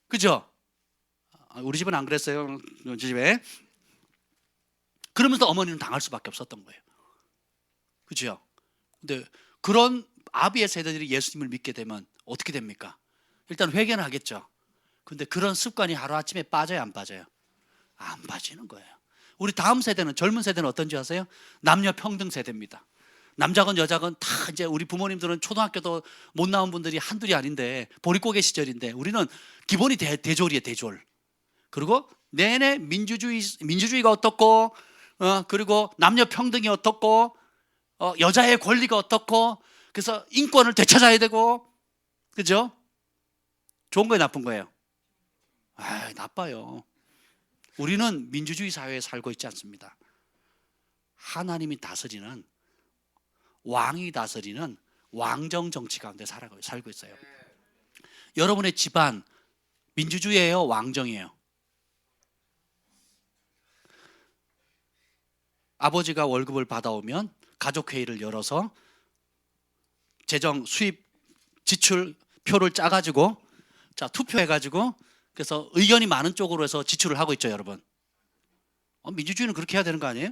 그죠? 우리 집은 안 그랬어요. 우리 집에. 그러면서 어머니는 당할 수밖에 없었던 거예요. 그죠? 근데 그런 아비의 세대들이 예수님을 믿게 되면 어떻게 됩니까? 일단 회개는 하겠죠. 근데 그런 습관이 하루아침에 빠져요, 안 빠져요? 안 빠지는 거예요. 우리 다음 세대는, 젊은 세대는 어떤지 아세요? 남녀 평등 세대입니다. 남자건 여자건 다 이제 우리 부모님들은 초등학교도 못 나온 분들이 한둘이 아닌데 보릿고개 시절인데 우리는 기본이 대졸이에요, 대졸. 그리고 내내 민주주의가 어떻고 그리고 남녀 평등이 어떻고 여자의 권리가 어떻고 그래서 인권을 되찾아야 되고, 그죠? 좋은 거예요, 나쁜 거예요? 아, 나빠요. 우리는 민주주의 사회에 살고 있지 않습니다. 하나님이 다스리는, 왕이 다스리는 왕정 정치 가운데 살고 있어요. 여러분의 집안 민주주의예요, 왕정이에요? 아버지가 월급을 받아오면 가족회의를 열어서 재정 수입 지출 표를 짜가지고 자 투표해가지고 그래서 의견이 많은 쪽으로 해서 지출을 하고 있죠, 여러분. 민주주의는 그렇게 해야 되는 거 아니에요?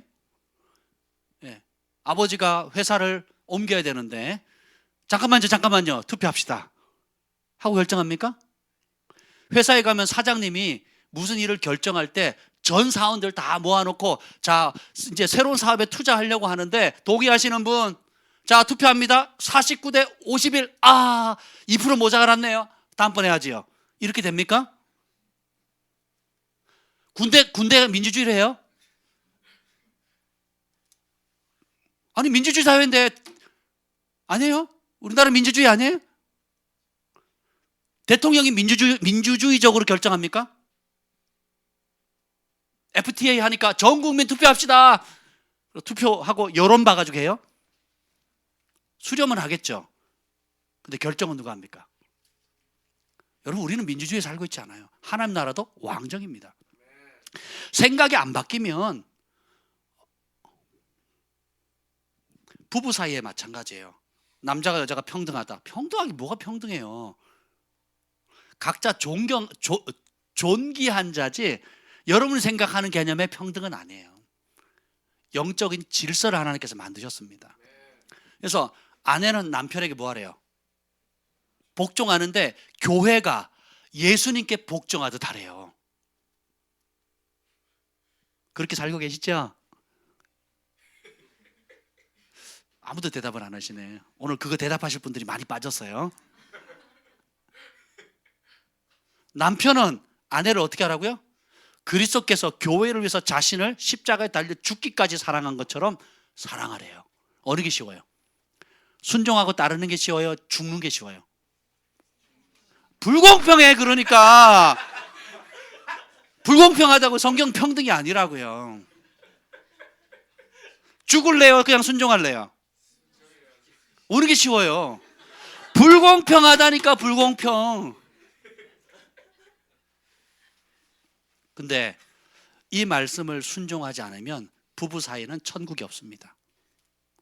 예. 아버지가 회사를 옮겨야 되는데 잠깐만요 투표합시다 하고 결정합니까? 회사에 가면 사장님이 무슨 일을 결정할 때 전 사원들 다 모아놓고 자 이제 새로운 사업에 투자하려고 하는데 동의하시는 분 자 투표합니다. 49대 51. 2% 모자랐네요. 다음번에 하지요. 이렇게 됩니까? 군대 민주주의를 해요? 아니 민주주의 사회인데 아니에요? 우리나라 민주주의 아니에요? 대통령이 민주주의적으로 결정합니까? FTA 하니까 전 국민 투표합시다. 투표하고 여론 봐가지고 해요? 수렴은 하겠죠. 근데 결정은 누가 합니까? 여러분, 우리는 민주주의에 살고 있지 않아요. 하나님 나라도 왕정입니다. 생각이 안 바뀌면 부부 사이에 마찬가지예요. 남자가 여자가 평등하다. 평등하기 뭐가 평등해요? 각자 존귀한 자지 여러분이 생각하는 개념의 평등은 아니에요. 영적인 질서를 하나님께서 만드셨습니다. 그래서 아내는 남편에게 뭐 하래요? 복종하는데 교회가 예수님께 복종하듯 하래요. 그렇게 살고 계시죠? 아무도 대답을 안 하시네. 오늘 그거 대답하실 분들이 많이 빠졌어요. 남편은 아내를 어떻게 하라고요? 그리스도께서 교회를 위해서 자신을 십자가에 달려 죽기까지 사랑한 것처럼 사랑하래요. 어느 게 쉬워요? 순종하고 따르는 게 쉬워요? 죽는 게 쉬워요? 불공평해. 그러니까 불공평하다고 성경 평등이 아니라고요. 죽을래요? 그냥 순종할래요? 어느 게 쉬워요? 불공평하다니까, 불공평. 근데 이 말씀을 순종하지 않으면 부부 사이는 천국이 없습니다.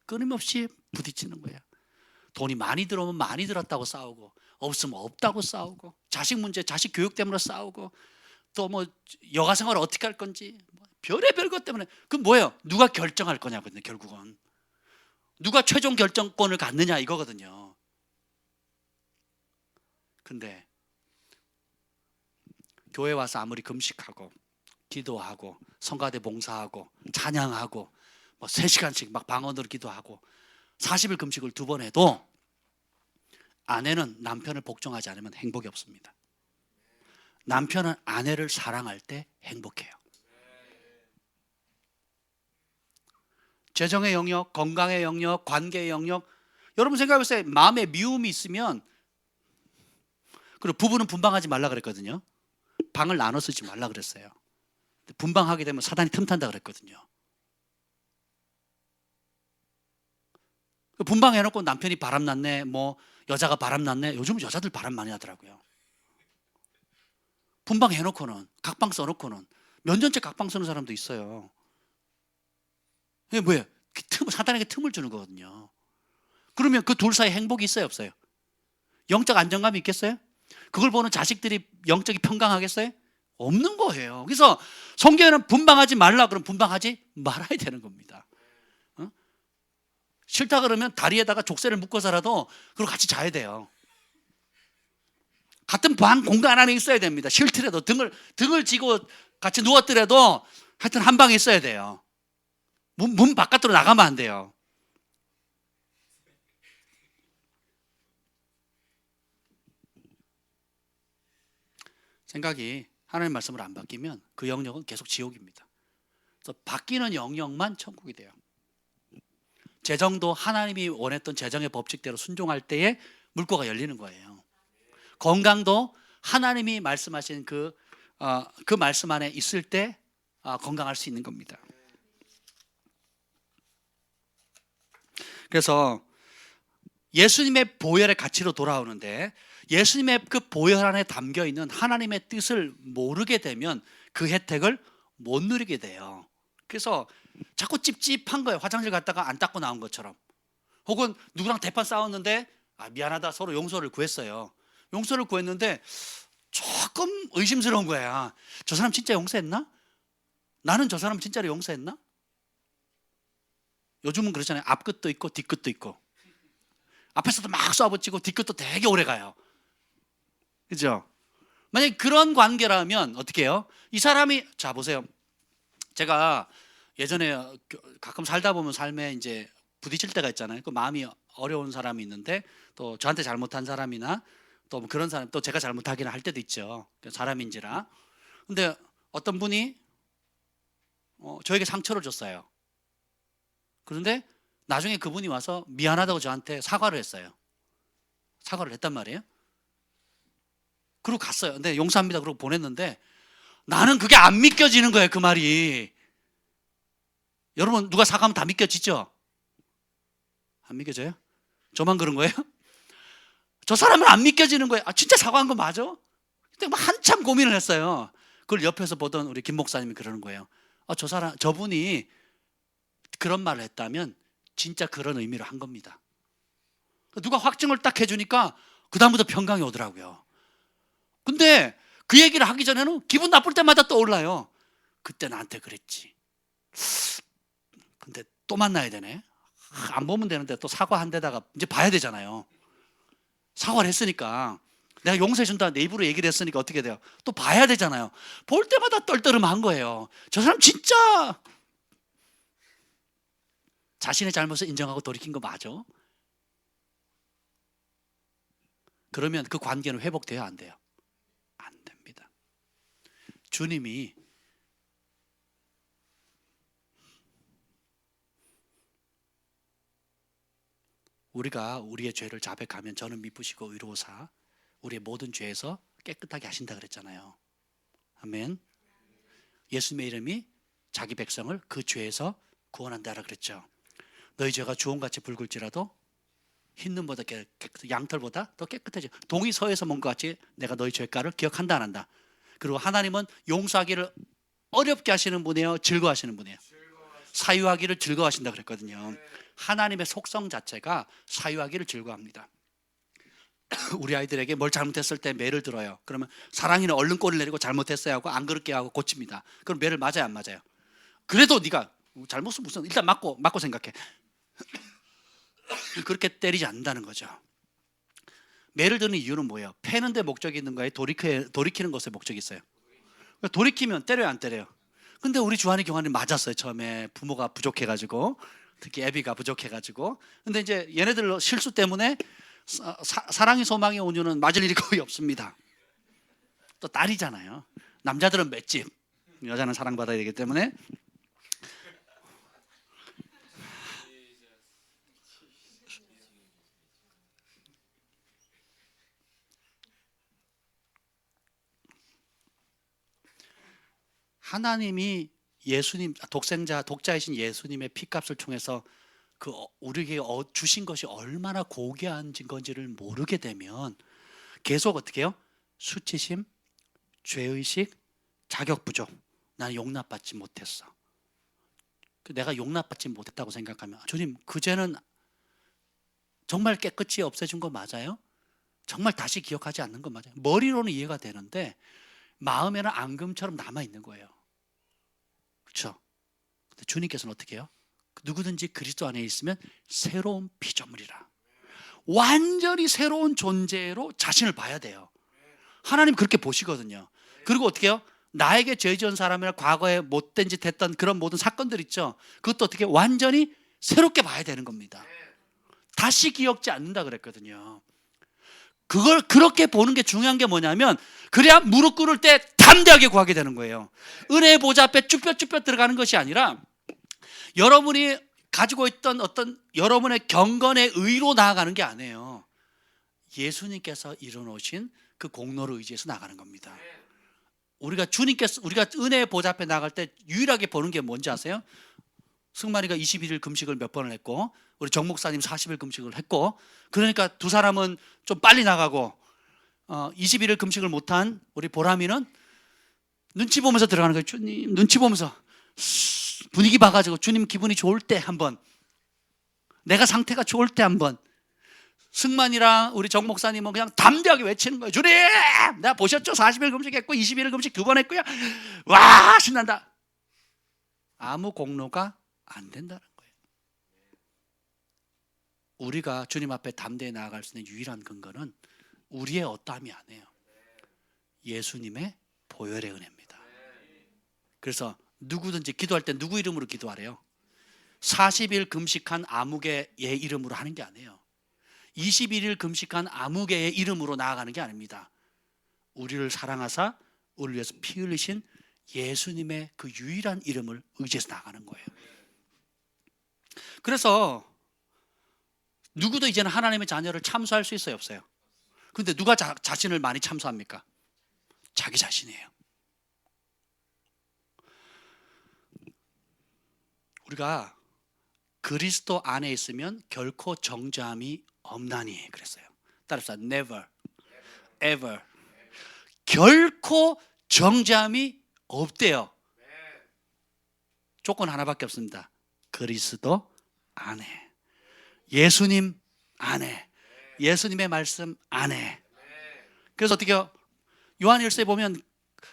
끊임없이 부딪히는 거예요. 돈이 많이 들어오면 많이 들었다고 싸우고, 없으면 없다고 싸우고, 자식 문제, 자식 교육 때문에 싸우고, 또 뭐 여가 생활을 어떻게 할 건지, 별의별 것 때문에. 그 뭐예요? 누가 결정할 거냐거든요. 결국은 누가 최종 결정권을 갖느냐 이거거든요. 근데 교회 와서 아무리 금식하고 기도하고 성가대 봉사하고 찬양하고 뭐 3시간씩 막 방언으로 기도하고 40일 금식을 2번 해도 아내는 남편을 복종하지 않으면 행복이 없습니다. 남편은 아내를 사랑할 때 행복해요. 재정의 영역, 건강의 영역, 관계의 영역. 여러분 생각해보세요. 마음에 미움이 있으면, 그리고 부부는 분방하지 말라 그랬거든요. 방을 나눠 쓰지 말라 그랬어요. 분방하게 되면 사단이 틈탄다 그랬거든요. 분방해놓고 남편이 바람났네, 뭐 여자가 바람났네. 요즘은 여자들 바람 많이 나더라고요. 분방해놓고는, 각방 써놓고는 몇 년째 각방 쓰는 사람도 있어요. 이게 뭐예요? 사단에게 틈을 주는 거거든요. 그러면 그 둘 사이에 행복이 있어요, 없어요? 영적 안정감이 있겠어요? 그걸 보는 자식들이 영적이 평강하겠어요? 없는 거예요. 그래서 성경에는 분방하지 말라 그러면 분방하지 말아야 되는 겁니다. 싫다 그러면 다리에다가 족쇄를 묶어서라도 그리고 같이 자야 돼요. 같은 방 공간 안에 있어야 됩니다. 싫더라도 등을 지고 같이 누웠더라도 하여튼 한 방에 있어야 돼요. 문 바깥으로 나가면 안 돼요. 생각이 하나님 말씀을 안 바뀌면 그 영역은 계속 지옥입니다. 그래서 바뀌는 영역만 천국이 돼요. 재정도 하나님이 원했던 재정의 법칙대로 순종할 때에 물꼬가 열리는 거예요. 건강도 하나님이 말씀하신 그 말씀 안에 있을 때 건강할 수 있는 겁니다. 그래서 예수님의 보혈의 가치로 돌아오는데, 예수님의 그 보혈 안에 담겨 있는 하나님의 뜻을 모르게 되면 그 혜택을 못 누리게 돼요. 그래서 자꾸 찝찝한 거예요. 화장실 갔다가 안 닦고 나온 것처럼. 혹은 누구랑 대판 싸웠는데 미안하다, 서로 용서를 구했어요. 용서를 구했는데 조금 의심스러운 거야. 저 사람 진짜 용서했나? 나는 저 사람 진짜로 용서했나? 요즘은 그렇잖아요. 앞끝도 있고 뒤끝도 있고, 앞에서도 막 쏴붙이고 뒤끝도 되게 오래 가요. 그죠? 만약에 그런 관계라면 어떻게 해요? 이 사람이, 자 보세요. 제가 예전에 가끔 살다 보면 삶에 이제 부딪힐 때가 있잖아요. 그 마음이 어려운 사람이 있는데, 또 저한테 잘못한 사람이나 또 그런 사람, 또 제가 잘못하기는 할 때도 있죠. 사람인지라. 근데 어떤 분이 저에게 상처를 줬어요. 그런데 나중에 그분이 와서 미안하다고 저한테 사과를 했어요. 사과를 했단 말이에요. 그리고 갔어요. 근데 용서합니다 그러고 보냈는데 나는 그게 안 믿겨지는 거예요. 그 말이. 여러분 누가 사과하면 다 믿겨지죠? 안 믿겨져요? 저만 그런 거예요? 저 사람은 안 믿겨지는 거예요. 진짜 사과한 거 맞아? 근데 막 한참 고민을 했어요. 그걸 옆에서 보던 우리 김 목사님이 그러는 거예요. 저분이 그런 말을 했다면 진짜 그런 의미로 한 겁니다. 누가 확증을 딱 해주니까 그 다음부터 평강이 오더라고요. 근데 그 얘기를 하기 전에는 기분 나쁠 때마다 떠올라요. 그때 나한테 그랬지. 근데 또 만나야 되네. 안 보면 되는데 또 사과한 데다가 이제 봐야 되잖아요. 사과를 했으니까, 내가 용서해 준다 내 입으로 얘기를 했으니까 어떻게 돼요? 또 봐야 되잖아요. 볼 때마다 떨떠름한 거예요. 저 사람 진짜 자신의 잘못을 인정하고 돌이킨 거 맞아? 그러면 그 관계는 회복돼야 안 돼요? 안 됩니다. 주님이 우리가 우리의 죄를 자백하면 저는 미쁘시고 의로우사 우리의 모든 죄에서 깨끗하게 하신다 그랬잖아요. 아멘. 예수님의 이름이 자기 백성을 그 죄에서 구원한다라 그랬죠. 너희 죄가 주홍같이 붉을지라도 흰 눈보다 양털보다 더 깨끗해져. 동이 서에서 먼 것 같이 내가 너희 죄가를 기억한다 안 한다. 그리고 하나님은 용서하기를 어렵게 하시는 분이에요, 즐거워하시는 분이에요? 사유하기를 즐거워하신다 그랬거든요. 하나님의 속성 자체가 사유하기를 즐거워합니다. 우리 아이들에게 뭘 잘못했을 때 매를 들어요. 그러면 사랑이는 얼른 꼬리를 내리고 잘못했어야 하고 안 그렇게 하고 고칩니다. 그럼 매를 맞아요, 안 맞아요? 그래도 네가 잘못은 무슨 일단 맞고 생각해. 그렇게 때리지 않는다는 거죠. 매를 드는 이유는 뭐예요? 패는데 목적이 있는 거예요? 돌이키는 것에 목적이 있어요? 돌이키면 때려요, 안 때려요? 근데 우리 주한이 경환이 맞았어요. 처음에 부모가 부족해가지고, 특히 애비가 부족해가지고. 근데 이제 얘네들 실수 때문에 사랑이 소망의 온유는 맞을 일이 거의 없습니다. 또 딸이잖아요. 남자들은 맷집, 여자는 사랑받아야 되기 때문에. 하나님이 예수님, 독자이신 예수님의 피값을 통해서 그 우리에게 주신 것이 얼마나 고귀한 건지를 모르게 되면 계속 어떻게 해요? 수치심, 죄의식, 자격 부족. 나는 용납받지 못했어. 내가 용납받지 못했다고 생각하면 주님, 그 죄는 정말 깨끗이 없애준 거 맞아요? 정말 다시 기억하지 않는 거 맞아요? 머리로는 이해가 되는데 마음에는 앙금처럼 남아있는 거예요. 그렇죠? 근데 주님께서는 어떻게 해요? 누구든지 그리스도 안에 있으면 새로운 피조물이라. 완전히 새로운 존재로 자신을 봐야 돼요. 하나님 그렇게 보시거든요. 그리고 어떻게 해요? 나에게 죄 지은 사람이나 과거에 못된 짓 했던 그런 모든 사건들 있죠. 그것도 어떻게 완전히 새롭게 봐야 되는 겁니다. 다시 기억지 않는다 그랬거든요. 그걸 그렇게 보는 게 중요한 게 뭐냐면 그래야 무릎 꿇을 때 담대하게 구하게 되는 거예요. 은혜의 보좌 앞에 쭈뼛쭈뼛 들어가는 것이 아니라 여러분이 가지고 있던 어떤 여러분의 경건의 의로 나아가는 게 아니에요. 예수님께서 이뤄놓으신 그 공로를 의지해서 나가는 겁니다. 우리가 은혜의 보좌 앞에 나갈 때 유일하게 보는 게 뭔지 아세요? 승만이가 21일 금식을 몇 번을 했고 우리 정 목사님 40일 금식을 했고, 그러니까 두 사람은 좀 빨리 나가고 21일 금식을 못한 우리 보람이는 눈치 보면서 들어가는 거예요. 주님 눈치 보면서 분위기 봐가지고 주님 기분이 좋을 때 한번, 내가 상태가 좋을 때 한번. 승만이랑 우리 정 목사님은 그냥 담대하게 외치는 거예요. 주님 내가 보셨죠? 40일 금식했고 21일 금식 2번 했고요. 와 신난다. 아무 공로가 안 된다는 거예요. 우리가 주님 앞에 담대히 나아갈 수 있는 유일한 근거는 우리의 어떠함이 아니에요. 예수님의 보혈의 은혜입니다. 그래서 누구든지 기도할 때 누구 이름으로 기도하래요? 40일 금식한 아무개의 이름으로 하는 게 아니에요. 21일 금식한 아무개의 이름으로 나아가는 게 아닙니다. 우리를 사랑하사 우리를 위해서 피 흘리신 예수님의 그 유일한 이름을 의지해서 나아가는 거예요. 그래서 누구도 이제는 하나님의 자녀를 참소할 수 있어요, 없어요? 근데 누가 자신을 많이 참소합니까? 자기 자신이에요. 우리가 그리스도 안에 있으면 결코 정죄함이 없나니 그랬어요. 따라서 never, ever. 결코 정죄함이 없대요. 조건 하나밖에 없습니다. 그리스도 안에, 예수님 안에, 예수님의 말씀 안에. 그래서 어떻게 해요? 요한일서에 보면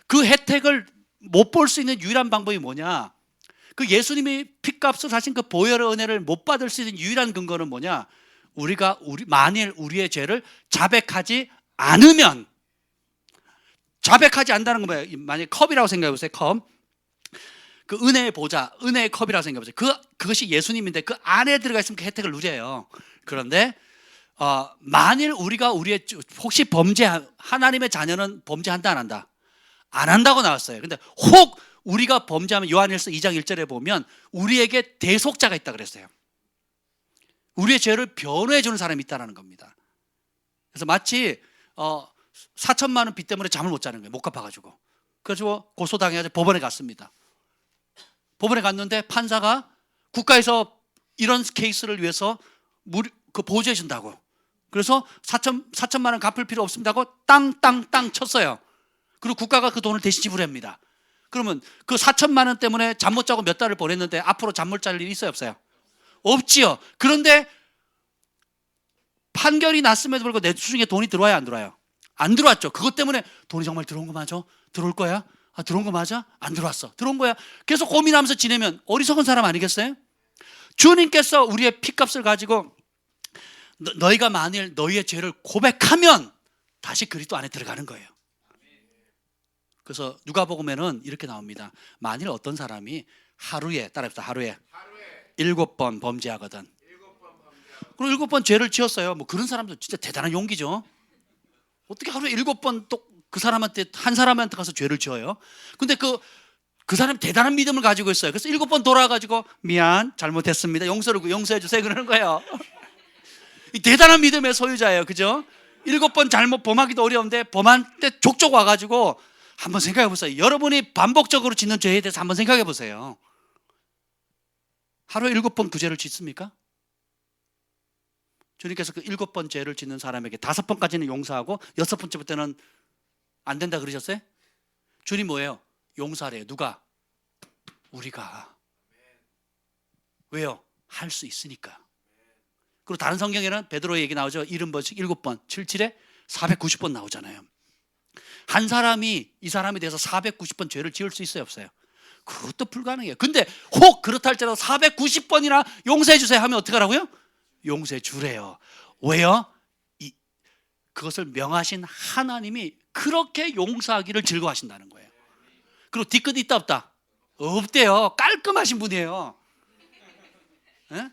그 혜택을 못 볼 수 있는 유일한 방법이 뭐냐? 그 예수님이 핏값을 하신 그 보혈의 은혜를 못 받을 수 있는 유일한 근거는 뭐냐? 만일 우리의 죄를 자백하지 않으면, 자백하지 않는다는 건 뭐예요? 만약에 컵이라고 생각해 보세요. 컵. 그 은혜의 보좌, 은혜의 컵이라고 생각해 보세요. 그것이 예수님인데 그 안에 들어가 있으면 그 혜택을 누려요. 그런데 만일 우리가 혹시 하나님의 자녀는 범죄한다 안 한다? 안 한다고 나왔어요. 근데 혹 우리가 범죄하면 요한일서 2장 1절에 보면 우리에게 대속자가 있다 그랬어요. 우리의 죄를 변호해 주는 사람이 있다는 겁니다. 그래서 마치 4천만 원 빚 때문에 잠을 못 자는 거예요. 못 갚아가지고. 그래서 고소당해가지고 법원에 갔습니다. 법원에 갔는데 판사가 국가에서 이런 케이스를 위해서 보조해 준다고. 그래서 4천만 원 갚을 필요 없습니다 하고 땅 쳤어요. 그리고 국가가 그 돈을 대신 지불합니다. 그러면 그 4천만 원 때문에 잠 못 자고 몇 달을 보냈는데 앞으로 잠 못 잘 일이 있어요, 없어요? 없지요. 그런데 판결이 났음에도 불구하고 내 수중에 돈이 들어와요, 안 들어와요? 안 들어왔죠. 그것 때문에 돈이 정말 들어온 거 맞아? 들어올 거야? 들어온 거 맞아? 안 들어왔어. 들어온 거야. 계속 고민하면서 지내면 어리석은 사람 아니겠어요? 주님께서 우리의 피값을 가지고 너희가 만일 너희의 죄를 고백하면 다시 그리스도 안에 들어가는 거예요. 그래서 누가복음에는 이렇게 나옵니다. 만일 어떤 사람이 하루에, 따라합시다, 하루에 7번 범죄하거든. 그리고 7번 죄를 지었어요. 뭐 그런 사람도 진짜 대단한 용기죠. 어떻게 하루에 7번 또 그 사람한테, 한 사람한테 가서 죄를 지어요? 근데 그 사람이 대단한 믿음을 가지고 있어요. 그래서 7번 돌아가지고 미안, 잘못했습니다, 용서해 주세요 그러는 거예요. 이 대단한 믿음의 소유자예요. 그죠? 7번 잘못 범하기도 어려운데 범한 때 족족 와가지고 한번 생각해 보세요. 여러분이 반복적으로 짓는 죄에 대해서 한번 생각해 보세요. 하루에 7번 그 죄를 짓습니까? 주님께서 그 7번 죄를 짓는 사람에게 5번까지는 용서하고 6번째부터는 안 된다 그러셨어요? 주님 뭐예요? 용서하래요. 누가? 우리가. 왜요? 할 수 있으니까. 그리고 다른 성경에는 베드로의 얘기 나오죠. 70번씩 7번, 77에 490번 나오잖아요. 한 사람이 이 사람에 대해서 490번 죄를 지을 수 있어요, 없어요? 그것도 불가능해요. 근데 혹 그렇다 할지라도 490번이나 용서해 주세요 하면 어떻게 하라고요? 용서해 주래요. 왜요? 그것을 명하신 하나님이 그렇게 용서하기를 즐거워하신다는 거예요. 그리고 뒤끝 있다 없다? 없대요. 깔끔하신 분이에요. 에?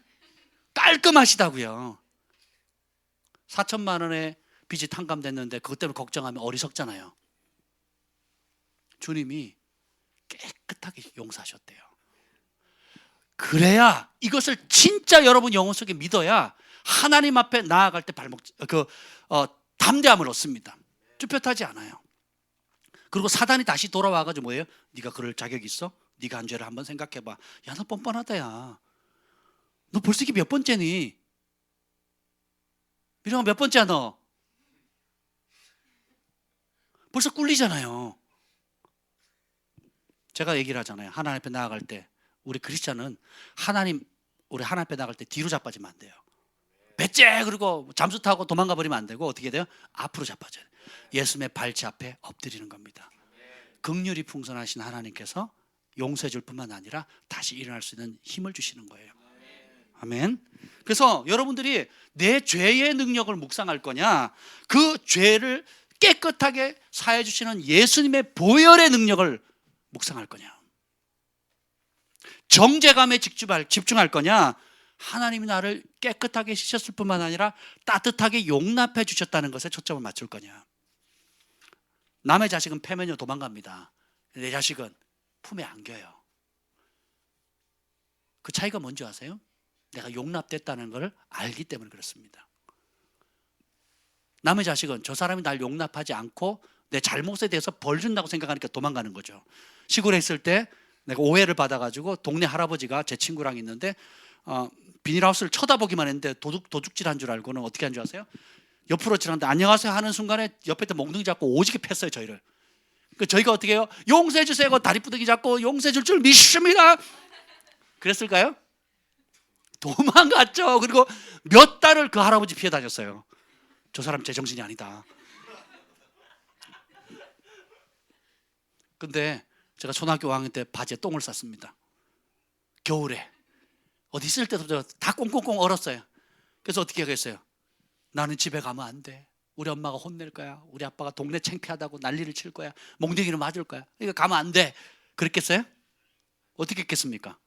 깔끔하시다고요. 4천만 원의 빚이 탕감됐는데 그것 때문에 걱정하면 어리석잖아요. 주님이 깨끗하게 용서하셨대요. 그래야 이것을 진짜 여러분 영혼 속에 믿어야 하나님 앞에 나아갈 때 담대함을 얻습니다. 쭈뼛하지 않아요. 그리고 사단이 다시 돌아와가지고 뭐예요? 네가 그럴 자격 있어? 네가 한 죄를 한번 생각해봐. 야, 너 뻔뻔하다. 야, 너 벌써 이게 몇 번째니? 미령아, 몇 번째야 너? 벌써 꿀리잖아요. 제가 얘기를 하잖아요. 하나님 앞에 나아갈 때 우리 크리스찬은 우리 하나님 앞에 나아갈 때 뒤로 자빠지면 안 돼요. 배째 그리고 잠수 타고 도망가 버리면 안 되고 어떻게 돼요? 앞으로 자빠져요. 예수님의 발치 앞에 엎드리는 겁니다. 긍휼이 풍성하신 하나님께서 용서해 줄 뿐만 아니라 다시 일어날 수 있는 힘을 주시는 거예요. 아멘. 그래서 여러분들이 내 죄의 능력을 묵상할 거냐, 그 죄를 깨끗하게 사해 주시는 예수님의 보혈의 능력을 묵상할 거냐, 정죄감에 집중할 거냐, 하나님이 나를 깨끗하게 씻었을 뿐만 아니라 따뜻하게 용납해 주셨다는 것에 초점을 맞출 거냐. 남의 자식은 패면요 도망갑니다. 내 자식은 품에 안겨요. 그 차이가 뭔지 아세요? 내가 용납됐다는 걸 알기 때문에 그렇습니다. 남의 자식은 저 사람이 날 용납하지 않고 내 잘못에 대해서 벌 준다고 생각하니까 도망가는 거죠. 시골에 있을 때 내가 오해를 받아가지고 동네 할아버지가 제 친구랑 있는데 비닐하우스를 쳐다보기만 했는데 도둑질 한 줄 알고는 어떻게 한 줄 아세요? 옆으로 지나는데 안녕하세요 하는 순간에 옆에 몽둥이 잡고 오지게 팼어요, 저희를. 그 저희가 어떻게 해요? 용서해 주세요 하고 다리 부둥이 잡고 용서해 줄 줄 믿습니다. 그랬을까요? 도망갔죠. 그리고 몇 달을 그 할아버지 피해 다녔어요. 저 사람 제정신이 아니다. 근데 제가 초등학교 5학년 때 바지에 똥을 쌌습니다. 겨울에. 어디 있을 때도 다 꽁꽁꽁 얼었어요. 그래서 어떻게 하겠어요? 나는 집에 가면 안 돼. 우리 엄마가 혼낼 거야. 우리 아빠가 동네 창피하다고 난리를 칠 거야. 몽둥이로 맞을 거야. 그러니까 가면 안 돼. 그랬겠어요? 어떻게 했겠습니까?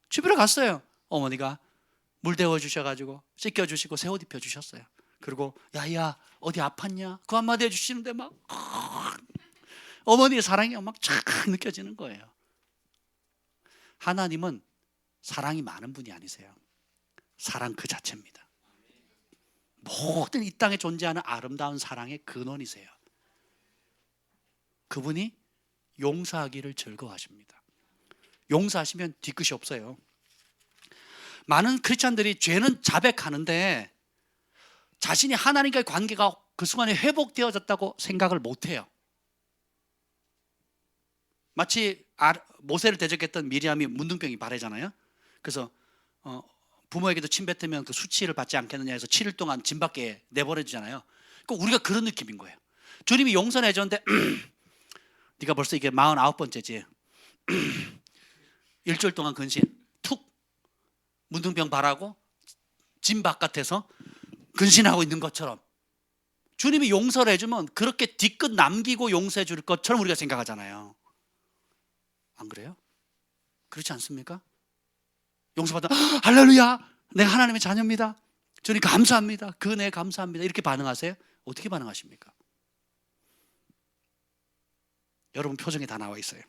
집으로 갔어요. 어머니가 물 데워주셔가지고 씻겨주시고 새 옷 입혀주셨어요. 그리고 야야 어디 아팠냐? 그 한마디 해주시는데 막 어머니의 사랑이 막 쫙 느껴지는 거예요. 하나님은 사랑이 많은 분이 아니세요. 사랑 그 자체입니다. 모든 이 땅에 존재하는 아름다운 사랑의 근원이세요. 그분이 용서하기를 즐거워하십니다. 용서하시면 뒤끝이 없어요. 많은 크리스찬들이 죄는 자백하는데 자신이 하나님과의 관계가 그 순간에 회복되어졌다고 생각을 못해요. 마치 모세를 대적했던 미리암이 문둥병이 바래잖아요. 그래서 부모에게도 침 뱉으면 그 수치를 받지 않겠느냐 해서 7일 동안 집 밖에 내버려주잖아요. 그러니까 우리가 그런 느낌인 거예요. 주님이 용서해 줬는데 네가 벌써 이게 49번째지. 일주일 동안 근신 툭 문둥병 바라고 집 바깥에서 근신하고 있는 것처럼 주님이 용서를 해주면 그렇게 뒤끝 남기고 용서해 줄 것처럼 우리가 생각하잖아요. 안 그래요? 그렇지 않습니까? 용서받아 할렐루야 내가 하나님의 자녀입니다. 주님 감사합니다. 그 은혜 감사합니다. 이렇게 반응하세요? 어떻게 반응하십니까? 여러분 표정이 다 나와 있어요.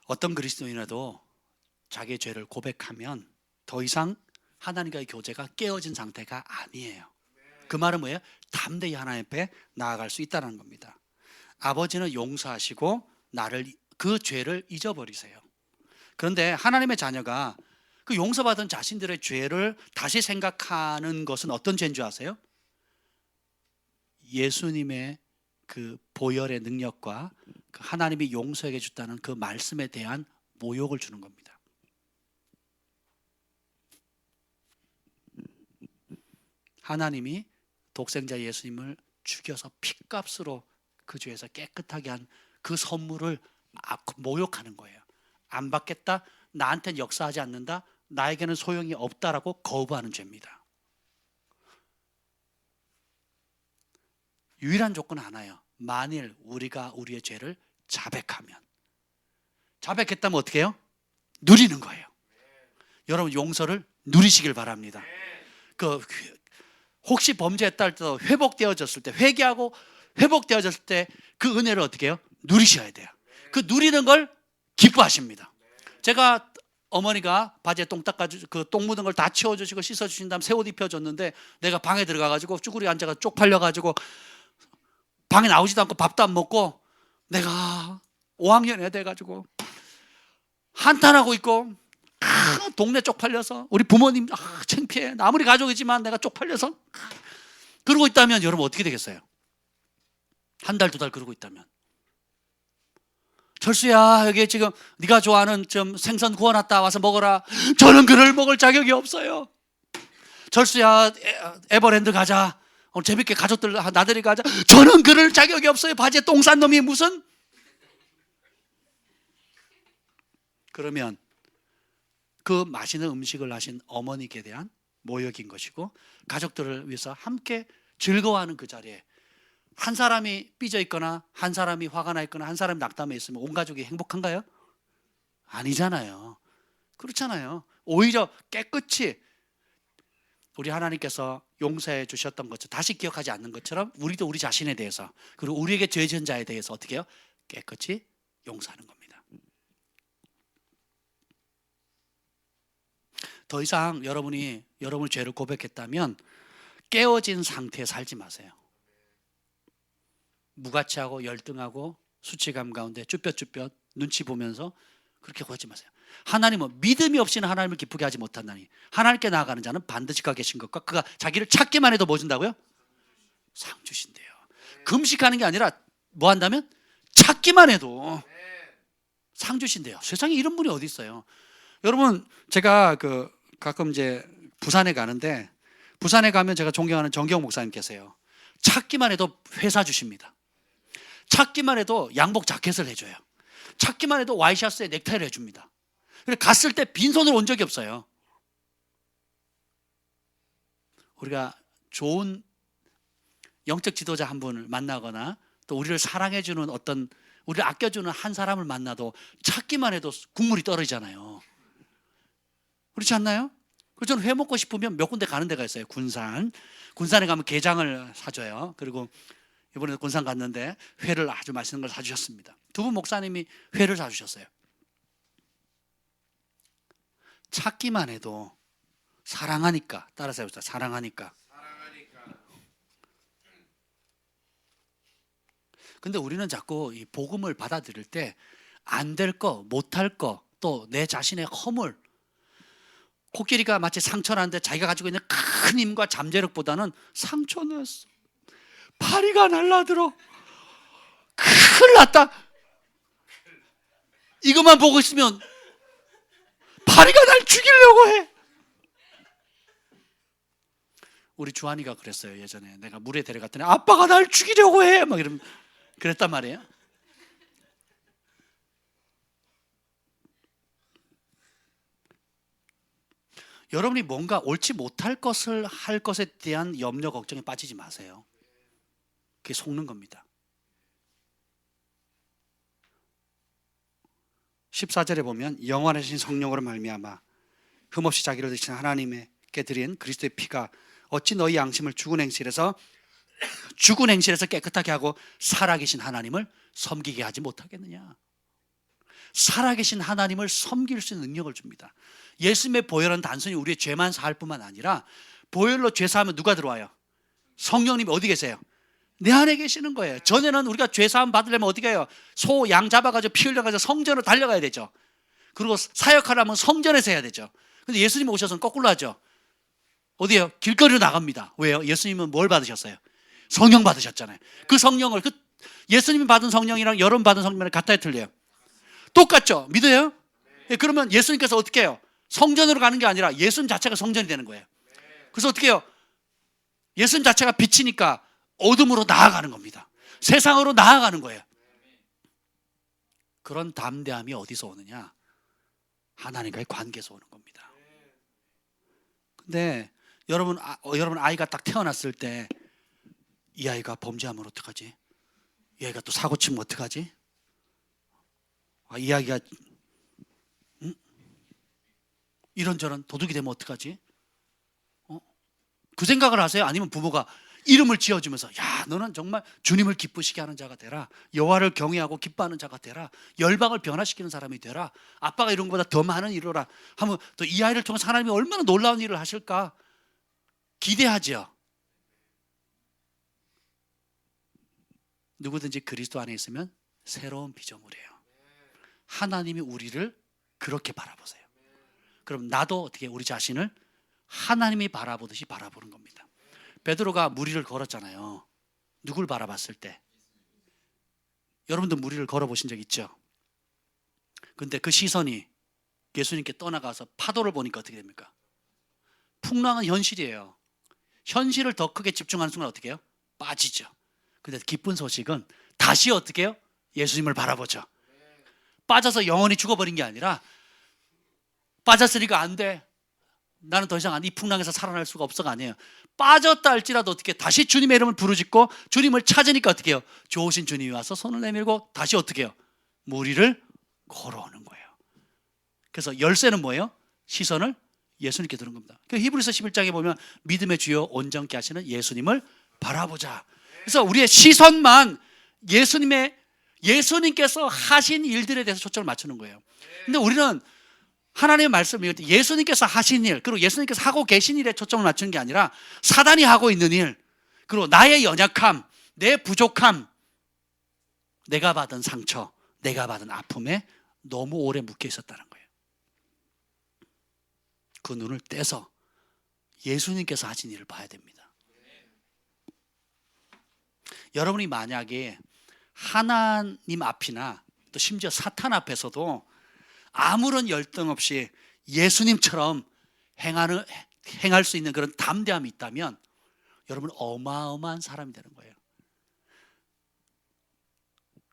어떤 그리스도인이라도 자기의 죄를 고백하면 더 이상 하나님과의 교제가 깨어진 상태가 아니에요. 그 말은 뭐예요? 담대히 하나님 앞에 나아갈 수 있다는 겁니다. 아버지는 용서하시고 나를 그 죄를 잊어버리세요. 그런데 하나님의 자녀가 그 용서받은 자신들의 죄를 다시 생각하는 것은 어떤 죄인 줄 아세요? 예수님의 그 보혈의 능력과 그 하나님이 용서해 주다는 그 말씀에 대한 모욕을 주는 겁니다. 하나님이 독생자 예수님을 죽여서 핏값으로 그 죄에서 깨끗하게 한 그 선물을 모욕하는 거예요. 안 받겠다, 나한테는 역사하지 않는다, 나에게는 소용이 없다라고 거부하는 죄입니다. 유일한 조건 하나예요. 만일 우리가 우리의 죄를 자백하면. 자백했다면 어떻게 해요? 누리는 거예요. 여러분 용서를 누리시길 바랍니다. 혹시 범죄했다 할때도 회복되어졌을 때, 회개하고 회복되어졌을 때 그 은혜를 어떻게 해요? 누리셔야 돼요. 그 누리는 걸 기뻐하십니다. 제가 어머니가 바지에 똥 닦아주고 그 똥 묻은 걸 다 치워주시고 씻어주신 다음 새 옷 입혀줬는데 내가 방에 들어가가지고 쭈구리 앉아가 쪽팔려가지고 방에 나오지도 않고 밥도 안 먹고 내가 5학년이 돼가지고 한탄하고 있고 동네 쪽팔려서 우리 부모님 창피해. 아무리 가족이지만 내가 쪽팔려서 그러고 있다면 여러분 어떻게 되겠어요? 한 달, 두 달 그러고 있다면 철수야 여기 지금 네가 좋아하는 좀 생선 구워놨다 와서 먹어라. 저는 그를 먹을 자격이 없어요. 철수야 에버랜드 가자. 오늘 재밌게 가족들 나들이 가자. 저는 그럴 자격이 없어요. 바지에 똥 싼 놈이 무슨. 그러면 그 맛있는 음식을 하신 어머니께 대한 모욕인 것이고 가족들을 위해서 함께 즐거워하는 그 자리에 한 사람이 삐져 있거나 한 사람이 화가 나 있거나 한 사람이 낙담해 있으면 온 가족이 행복한가요? 아니잖아요. 그렇잖아요. 오히려 깨끗이 우리 하나님께서 용서해 주셨던 것처럼 다시 기억하지 않는 것처럼 우리도 우리 자신에 대해서 그리고 우리에게 죄 지은 자에 대해서 어떻게 해요? 깨끗이 용서하는 겁니다. 더 이상 여러분이 여러분의 죄를 고백했다면 깨어진 상태에 살지 마세요. 무가치하고 열등하고 수치감 가운데 쭈뼛쭈뼛 눈치 보면서 그렇게 하지 마세요. 하나님은 믿음이 없이는 하나님을 기쁘게 하지 못한다니. 하나님께 나아가는 자는 반드시 가 계신 것과 그가 자기를 찾기만 해도 뭐 준다고요? 상 주신대요. 금식하는 게 아니라 뭐 한다면 찾기만 해도 상 주신대요. 세상에 이런 분이 어디 있어요? 여러분 제가 가끔 이제 부산에 가는데 부산에 가면 제가 존경하는 정경 목사님 계세요. 찾기만 해도 회사 주십니다. 찾기만 해도 양복 자켓을 해줘요. 찾기만 해도 와이셔츠에 넥타이를 해줍니다. 그래서 갔을 때 빈손으로 온 적이 없어요. 우리가 좋은 영적 지도자 한 분을 만나거나 또 우리를 사랑해주는 어떤 우리를 아껴주는 한 사람을 만나도 찾기만 해도 국물이 떨어지잖아요. 그렇지 않나요? 그래서 저는 회 먹고 싶으면 몇 군데 가는 데가 있어요. 군산에 가면 게장을 사줘요. 그리고 이번에 군산 갔는데 회를 아주 맛있는 걸 사주셨습니다. 두 분 목사님이 회를 사주셨어요. 찾기만 해도 사랑하니까. 따라서 해보자. 사랑하니까. 근데 우리는 자꾸 이 복음을 받아들일 때 안 될 거, 못할 거, 또 내 자신의 허물, 코끼리가 마치 상처났는데 자기가 가지고 있는 큰 힘과 잠재력보다는 상처났어, 파리가 날라들어, 큰일 났다, 이것만 보고 있으면 파리가 날 죽이려고 해. 우리 주한이가 그랬어요. 예전에 내가 물에 데려갔더니 아빠가 날 죽이려고 해 막 이러면 그랬단 말이에요. 여러분이 뭔가 옳지 못할 것을 할 것에 대한 염려 걱정에 빠지지 마세요. 그게 속는 겁니다. 14절에 보면 영원하신 성령으로 말미암아 흠없이 자기를 드신 하나님께 드린 그리스도의 피가 어찌 너희 양심을 죽은 행실에서 깨끗하게 하고 살아계신 하나님을 섬기게 하지 못하겠느냐. 살아계신 하나님을 섬길 수 있는 능력을 줍니다. 예수님의 보혈은 단순히 우리의 죄만 사할 뿐만 아니라 보혈로 죄 사하면 누가 들어와요? 성령님이 어디 계세요? 내 안에 계시는 거예요. 전에는 우리가 죄 사함 받으려면 어떻게 해요? 소, 양 잡아가지고 피 흘려가지고 성전으로 달려가야 되죠. 그리고 사역하려면 성전에서 해야 되죠. 근데 예수님 오셔서는 거꾸로 하죠. 어디에요? 길거리로 나갑니다. 왜요? 예수님은 뭘 받으셨어요? 성령 받으셨잖아요. 그 성령을, 예수님이 받은 성령이랑 여러분 받은 성령이랑 같아요, 틀려요? 똑같죠? 믿어요? 네, 그러면 예수님께서 어떻게 해요? 성전으로 가는 게 아니라 예수님 자체가 성전이 되는 거예요. 그래서 어떻게 해요? 예수님 자체가 빛이니까 어둠으로 나아가는 겁니다. 세상으로 나아가는 거예요. 그런 담대함이 어디서 오느냐? 하나님과의 관계에서 오는 겁니다. 근데 여러분 아이가 딱 태어났을 때 이 아이가 범죄하면 어떡하지? 이 아이가 또 사고 치면 어떡하지? 이 아이가 이런저런 도둑이 되면 어떡하지? 그 생각을 하세요? 아니면 부모가 이름을 지어주면서 야, 너는 정말 주님을 기쁘시게 하는 자가 되라, 여호와를 경외하고 기뻐하는 자가 되라, 열방을 변화시키는 사람이 되라, 아빠가 이런 것보다 더 많은 일을 하라 하면 또 이 아이를 통해서 하나님이 얼마나 놀라운 일을 하실까 기대하죠. 누구든지 그리스도 안에 있으면 새로운 피조물이에요. 하나님이 우리를 그렇게 바라보세요. 그럼 나도 어떻게 우리 자신을 하나님이 바라보듯이 바라보는 겁니다. 베드로가 무리를 걸었잖아요. 누굴 바라봤을 때? 여러분도 무리를 걸어보신 적 있죠? 근데 그 시선이 예수님께 떠나가서 파도를 보니까 어떻게 됩니까? 풍랑은 현실이에요. 현실을 더 크게 집중하는 순간 어떻게 해요? 빠지죠. 근데 기쁜 소식은 다시 어떻게 해요? 예수님을 바라보죠. 빠져서 영원히 죽어버린 게 아니라 빠졌으니까 안 돼, 나는 더 이상 이 풍랑에서 살아날 수가 없어가 아니에요. 빠졌다 할지라도 어떻게 다시 주님의 이름을 부르짖고 주님을 찾으니까 어떻게 해요? 좋으신 주님이 와서 손을 내밀고 다시 어떻게 해요? 무리를 걸어오는 거예요. 그래서 열쇠는 뭐예요? 시선을 예수님께 두는 겁니다. 히브리서 11장에 보면 믿음의 주요 온전케 하시는 예수님을 바라보자. 그래서 우리의 시선만 예수님께서 하신 일들에 대해서 초점을 맞추는 거예요. 근데 우리는 하나님의 말씀을 읽을 때 예수님께서 하신 일, 그리고 예수님께서 하고 계신 일에 초점을 맞추는 게 아니라 사단이 하고 있는 일, 그리고 나의 연약함, 내 부족함, 내가 받은 상처, 내가 받은 아픔에 너무 오래 묶여 있었다는 거예요. 그 눈을 떼서 예수님께서 하신 일을 봐야 됩니다. 여러분이 만약에 하나님 앞이나 또 심지어 사탄 앞에서도 아무런 열등 없이 예수님처럼 행할 수 있는 그런 담대함이 있다면 여러분 어마어마한 사람이 되는 거예요.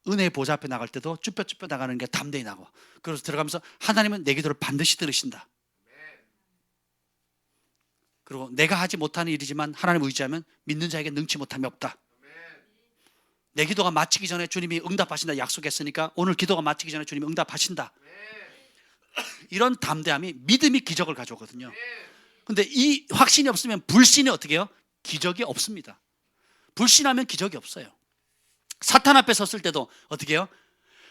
은혜의 보좌 앞에 나갈 때도 쭈뼛쭈뼛 나가는 게 담대히 나고, 그래서 들어가면서 하나님은 내 기도를 반드시 들으신다. 그리고 내가 하지 못하는 일이지만 하나님을 의지하면 믿는 자에게 능치 못함이 없다. 내 기도가 마치기 전에 주님이 응답하신다 약속했으니까 오늘 기도가 마치기 전에 주님이 응답하신다. 이런 담대함이 믿음이 기적을 가져오거든요. 근데 이 확신이 없으면 불신이 어떻게 해요? 기적이 없습니다. 불신하면 기적이 없어요. 사탄 앞에 섰을 때도 어떻게 해요?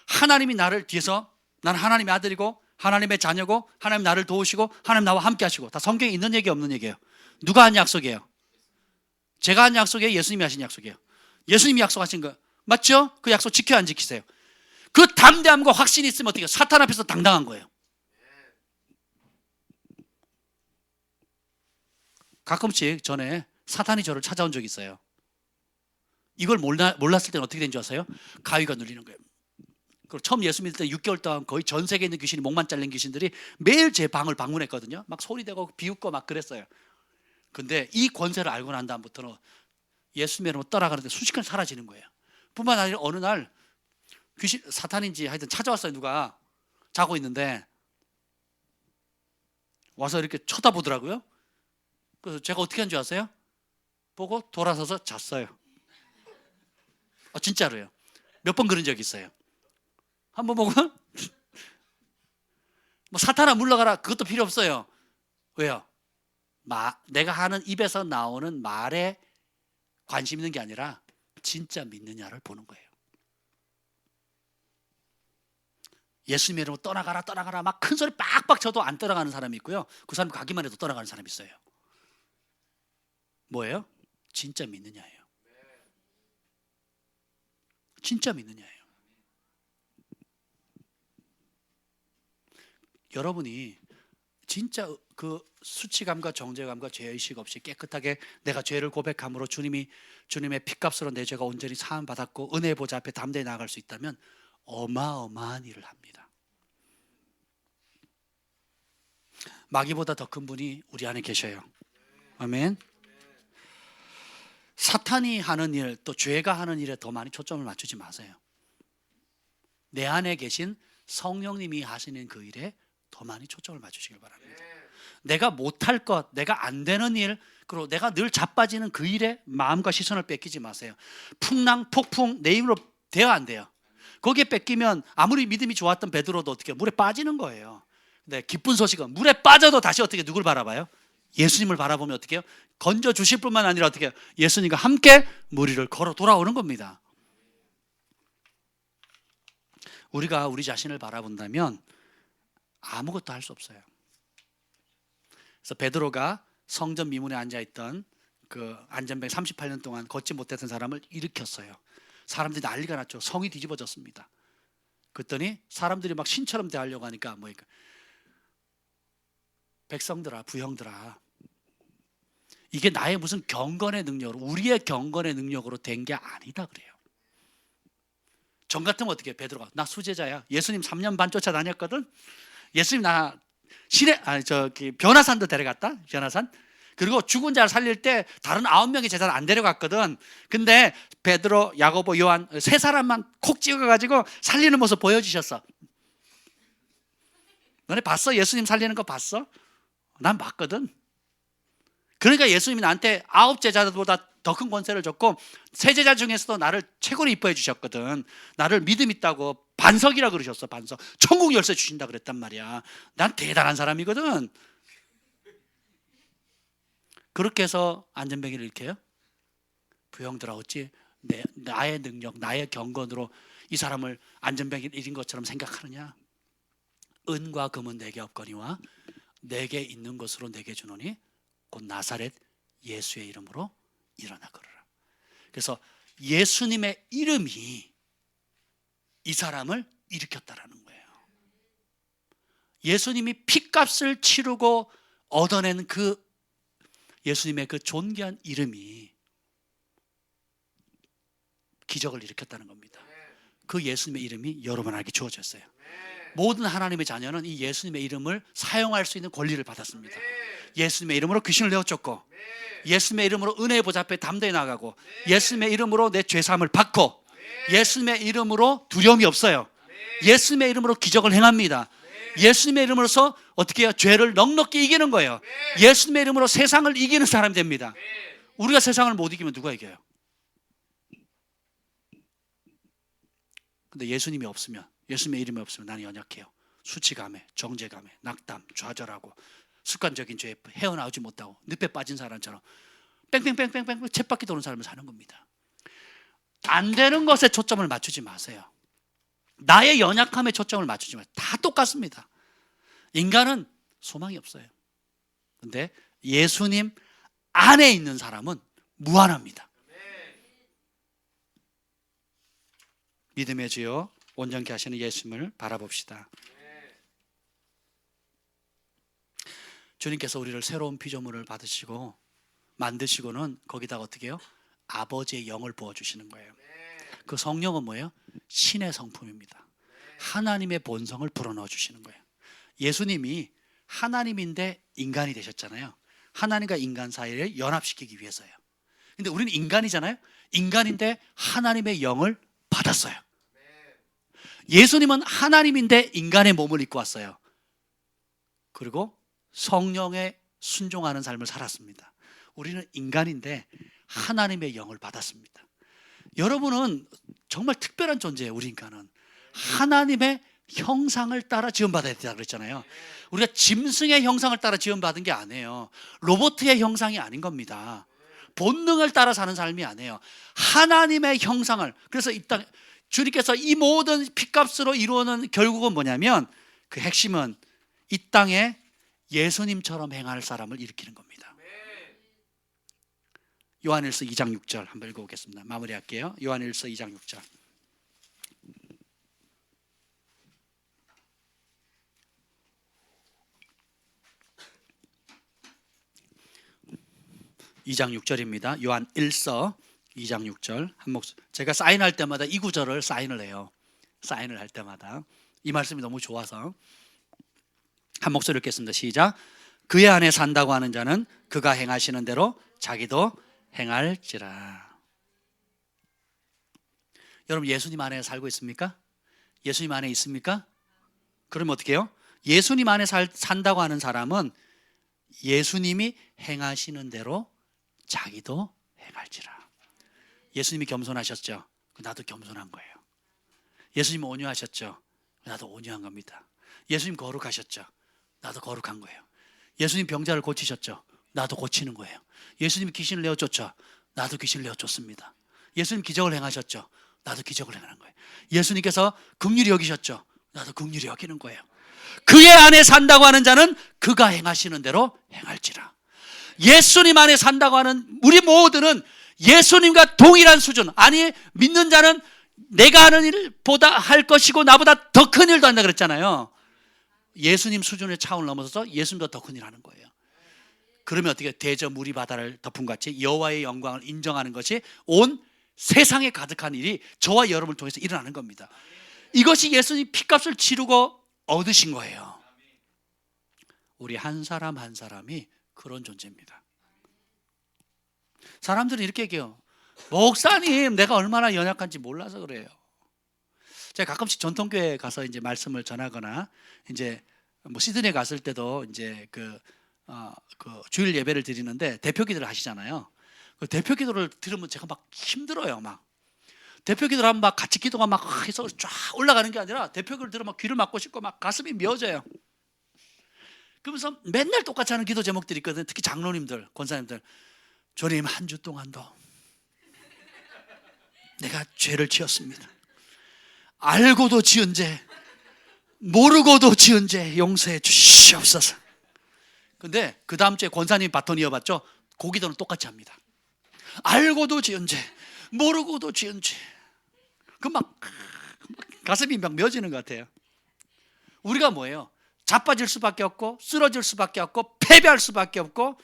하나님이 나를 뒤에서, 나는 하나님의 아들이고 하나님의 자녀고 하나님 나를 도우시고 하나님 나와 함께 하시고, 다 성경에 있는 얘기 없는 얘기예요. 누가 한 약속이에요? 제가 한 약속이에요? 예수님이 하신 약속이에요? 예수님이 약속하신 거 맞죠? 그 약속 지켜야 안 지키세요? 그 담대함과 확신이 있으면 어떻게 해요? 사탄 앞에서 당당한 거예요. 가끔씩 전에 사탄이 저를 찾아온 적이 있어요. 이걸 몰랐을 때는 어떻게 된 줄 아세요? 가위가 눌리는 거예요. 그리고 처음 예수 믿을 때 6개월 동안 거의 전 세계에 있는 귀신이, 목만 잘린 귀신들이 매일 제 방을 방문했거든요. 막 소리대고 비웃고 막 그랬어요. 근데 이 권세를 알고 난 다음부터는 예수 믿으면 떠나가는데 순식간에 사라지는 거예요. 뿐만 아니라 어느 날 귀신, 사탄인지 하여튼 찾아왔어요. 누가 자고 있는데 와서 이렇게 쳐다보더라고요. 그래서 제가 어떻게 한 줄 아세요? 보고 돌아서서 잤어요. 진짜로요. 몇 번 그런 적이 있어요. 한번 보고 뭐 사탄아 물러가라, 그것도 필요 없어요. 왜요? 내가 하는 입에서 나오는 말에 관심 있는 게 아니라 진짜 믿느냐를 보는 거예요. 예수 믿으면 떠나가라 떠나가라 막 큰 소리 빡빡 쳐도 안 떠나가는 사람이 있고요. 그 사람 가기만 해도 떠나가는 사람이 있어요. 뭐예요? 진짜 믿느냐예요. 진짜 믿느냐예요. 여러분이 진짜 그 수치감과 정죄감과 죄의식 없이 깨끗하게 내가 죄를 고백함으로 주님의 피값으로 내 죄가 온전히 사함 받았고 은혜 보좌 앞에 담대히 나아갈 수 있다면 어마어마한 일을 합니다. 마귀보다 더 큰 분이 우리 안에 계셔요. 아멘. 사탄이 하는 일, 또 죄가 하는 일에 더 많이 초점을 맞추지 마세요. 내 안에 계신 성령님이 하시는 그 일에 더 많이 초점을 맞추시길 바랍니다. 내가 못할 것, 내가 안 되는 일, 그리고 내가 늘 자빠지는 그 일에 마음과 시선을 뺏기지 마세요. 풍랑, 폭풍 내 힘으로 돼야 안 돼요. 거기에 뺏기면 아무리 믿음이 좋았던 베드로도 어떻게 물에 빠지는 거예요. 근데 기쁜 소식은 물에 빠져도 다시 어떻게 누굴 바라봐요? 예수님을 바라보면 어떻게 해요? 건져 주실 뿐만 아니라 어떻게 해요? 예수님과 함께 물 위를 걸어 돌아오는 겁니다. 우리가 우리 자신을 바라본다면 아무것도 할 수 없어요. 그래서 베드로가 성전 미문에 앉아있던 그 안전뱅 38년 동안 걷지 못했던 사람을 일으켰어요. 사람들이 난리가 났죠. 성이 뒤집어졌습니다. 그랬더니 사람들이 막 신처럼 대하려고 하니까 뭐니까 백성들아, 부형들아, 이게 나의 무슨 경건의 능력으로, 우리의 경건의 능력으로 된 게 아니다 그래요. 전 같으면 어떻게 해요? 베드로가 나 수제자야. 예수님 3년 반 쫓아다녔거든. 예수님 나 변화산도 데려갔다. 변화산. 그리고 죽은 자를 살릴 때 다른 9명의 제자를 안 데려갔거든. 근데 베드로, 야고보, 요한 세 사람만 콕 찍어가지고 살리는 모습 보여주셨어. 너네 봤어? 예수님 살리는 거 봤어? 난 봤거든. 그러니까 예수님이 나한테 9 제자들보다 더 큰 권세를 줬고 세 제자 중에서도 나를 최고로 이뻐해 주셨거든. 나를 믿음 있다고 반석이라 그러셨어. 반석. 천국 열쇠 주신다 그랬단 말이야. 난 대단한 사람이거든. 그렇게 해서 안전뱅이를 이렇게 해요? 부형들아, 어찌 나의 능력, 나의 경건으로 이 사람을 안전뱅이를 이긴 것처럼 생각하느냐? 은과 금은 내게 없거니와 내게 있는 것으로 내게 주노니 곧 나사렛 예수의 이름으로 일어나 걸어라. 그래서 예수님의 이름이 이 사람을 일으켰다라는 거예요. 예수님이 피값을 치르고 얻어낸 그 예수님의 그 존귀한 이름이 기적을 일으켰다는 겁니다. 그 예수님의 이름이 여러분에게 주어졌어요. 모든 하나님의 자녀는 이 예수님의 이름을 사용할 수 있는 권리를 받았습니다. 예수님의 이름으로 귀신을 내어쫓고, 예수님의 이름으로 은혜의 보좌 앞에 담대히 나가고, 예수님의 이름으로 내 죄사함을 받고, 예수님의 이름으로 두려움이 없어요. 예수님의 이름으로 기적을 행합니다. 예수님의 이름으로서 어떻게 해요? 죄를 넉넉히 이기는 거예요. 예수님의 이름으로 세상을 이기는 사람이 됩니다. 우리가 세상을 못 이기면 누가 이겨요? 근데 예수님이 없으면, 예수님의 이름이 없으면 나는 연약해요. 수치감에, 정죄감에, 낙담, 좌절하고 습관적인 죄에 헤어나오지 못하고 늪에 빠진 사람처럼 뺑뺑뺑뺑뺑 쳇바퀴 도는 삶을 사는 겁니다. 안 되는 것에 초점을 맞추지 마세요. 나의 연약함에 초점을 맞추지 마세요. 다 똑같습니다. 인간은 소망이 없어요. 근데 예수님 안에 있는 사람은 무한합니다. 믿음의 주여 온전케 하시는 예수님을 바라봅시다. 주님께서 우리를 새로운 피조물을 받으시고 만드시고는 거기다가 어떻게 해요? 아버지의 영을 부어주시는 거예요. 그 성령은 뭐예요? 신의 성품입니다. 하나님의 본성을 불어넣어 주시는 거예요. 예수님이 하나님인데 인간이 되셨잖아요. 하나님과 인간 사이를 연합시키기 위해서요. 근데 우리는 인간이잖아요. 인간인데 하나님의 영을 받았어요. 예수님은 하나님인데 인간의 몸을 입고 왔어요. 그리고 성령에 순종하는 삶을 살았습니다. 우리는 인간인데 하나님의 영을 받았습니다. 여러분은 정말 특별한 존재예요. 우리 인간은 하나님의 형상을 따라 지음받아야 된다고 그랬잖아요. 우리가 짐승의 형상을 따라 지음받은 게 아니에요. 로봇의 형상이 아닌 겁니다. 본능을 따라 사는 삶이 아니에요. 하나님의 형상을. 그래서 이 땅 주님께서 이 모든 피값으로 이루어는 결국은 뭐냐면 그 핵심은 이 땅에 예수님처럼 행할 사람을 일으키는 겁니다. 요한일서 2장 6절 한번 읽어보겠습니다. 마무리할게요. 요한일서 2장 6절. (2장 6절입니다) 요한 1서 2장 6절 한 목소리. 제가 사인할 때마다 이 구절을 사인을 해요. 사인을 할 때마다 이 말씀이 너무 좋아서 한 목소리 읽겠습니다. 시작. 그의 안에 산다고 하는 자는 그가 행하시는 대로 자기도 행할지라. 여러분 예수님 안에 살고 있습니까? 예수님 안에 있습니까? 그러면 어떻게 해요? 예수님 안에 산다고 하는 사람은 예수님이 행하시는 대로 자기도 행할지라. 예수님이 겸손하셨죠? 나도 겸손한 거예요. 예수님 온유하셨죠? 나도 온유한 겁니다. 예수님 거룩하셨죠? 나도 거룩한 거예요. 예수님 병자를 고치셨죠? 나도 고치는 거예요. 예수님 귀신을 내어쫓죠? 나도 귀신을 내어쫓습니다. 예수님 기적을 행하셨죠? 나도 기적을 행하는 거예요. 예수님께서 긍휼히 여기셨죠? 나도 긍휼히 여기는 거예요. 그의 안에 산다고 하는 자는 그가 행하시는 대로 행할지라. 예수님 안에 산다고 하는 우리 모두는 예수님과 동일한 수준, 아니 믿는 자는 내가 하는 일보다 할 것이고 나보다 더 큰 일도 한다 그랬잖아요. 예수님 수준의 차원을 넘어서서 예수님보다 더 큰 일 하는 거예요. 그러면 어떻게 대저 물이 바다를 덮은 같이 여호와의 영광을 인정하는 것이 온 세상에 가득한 일이 저와 여러분을 통해서 일어나는 겁니다. 이것이 예수님 피값을 치르고 얻으신 거예요. 우리 한 사람 한 사람이 그런 존재입니다. 사람들은 이렇게 얘기해요. 목사님, 내가 얼마나 연약한지 몰라서 그래요. 제가 가끔씩 전통교회에 가서 이제 말씀을 전하거나 이제 뭐 시드니에 갔을 때도 이제 그 주일 예배를 드리는데 대표 기도를 하시잖아요. 그 대표 기도를 들으면 제가 막 힘들어요. 막 대표 기도를 하면 막 같이 기도가 막 해서 쫙 올라가는 게 아니라 대표 기도를 들으면 귀를 막고 싶고 막 가슴이 미어져요. 그러면서 맨날 똑같이 하는 기도 제목들이 있거든요. 특히 장로님들, 권사님들. 주님, 한 주 동안도 내가 죄를 지었습니다. 알고도 지은 죄, 모르고도 지은 죄 용서해 주시옵소서. 근데 그 다음 주에 권사님 바톤 이어봤죠? 그 기도는 똑같이 합니다. 알고도 지은 죄, 모르고도 지은 죄. 그 막 가슴이 막 메어지는 것 같아요. 우리가 뭐예요? 자빠질 수밖에 없고 쓰러질 수밖에 없고 패배할 수밖에 없고,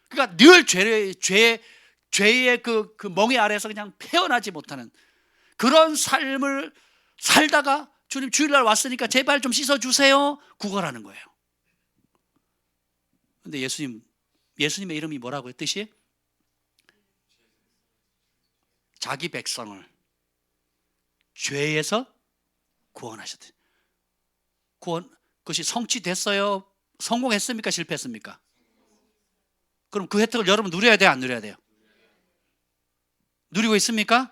그러니까 늘 죄의 그 멍에 아래에서 그냥 헤어나지 못하는 그런 삶을 살다가 주님 주일날 왔으니까 제발 좀 씻어주세요 구걸하는 거예요. 근데 예수님의 이름이 뭐라고요? 뜻이? 자기 백성을 죄에서 구원하셨대. 그것이 성취됐어요? 성공했습니까? 실패했습니까? 그럼 그 혜택을 여러분 누려야 돼요? 안 누려야 돼요? 누리고 있습니까?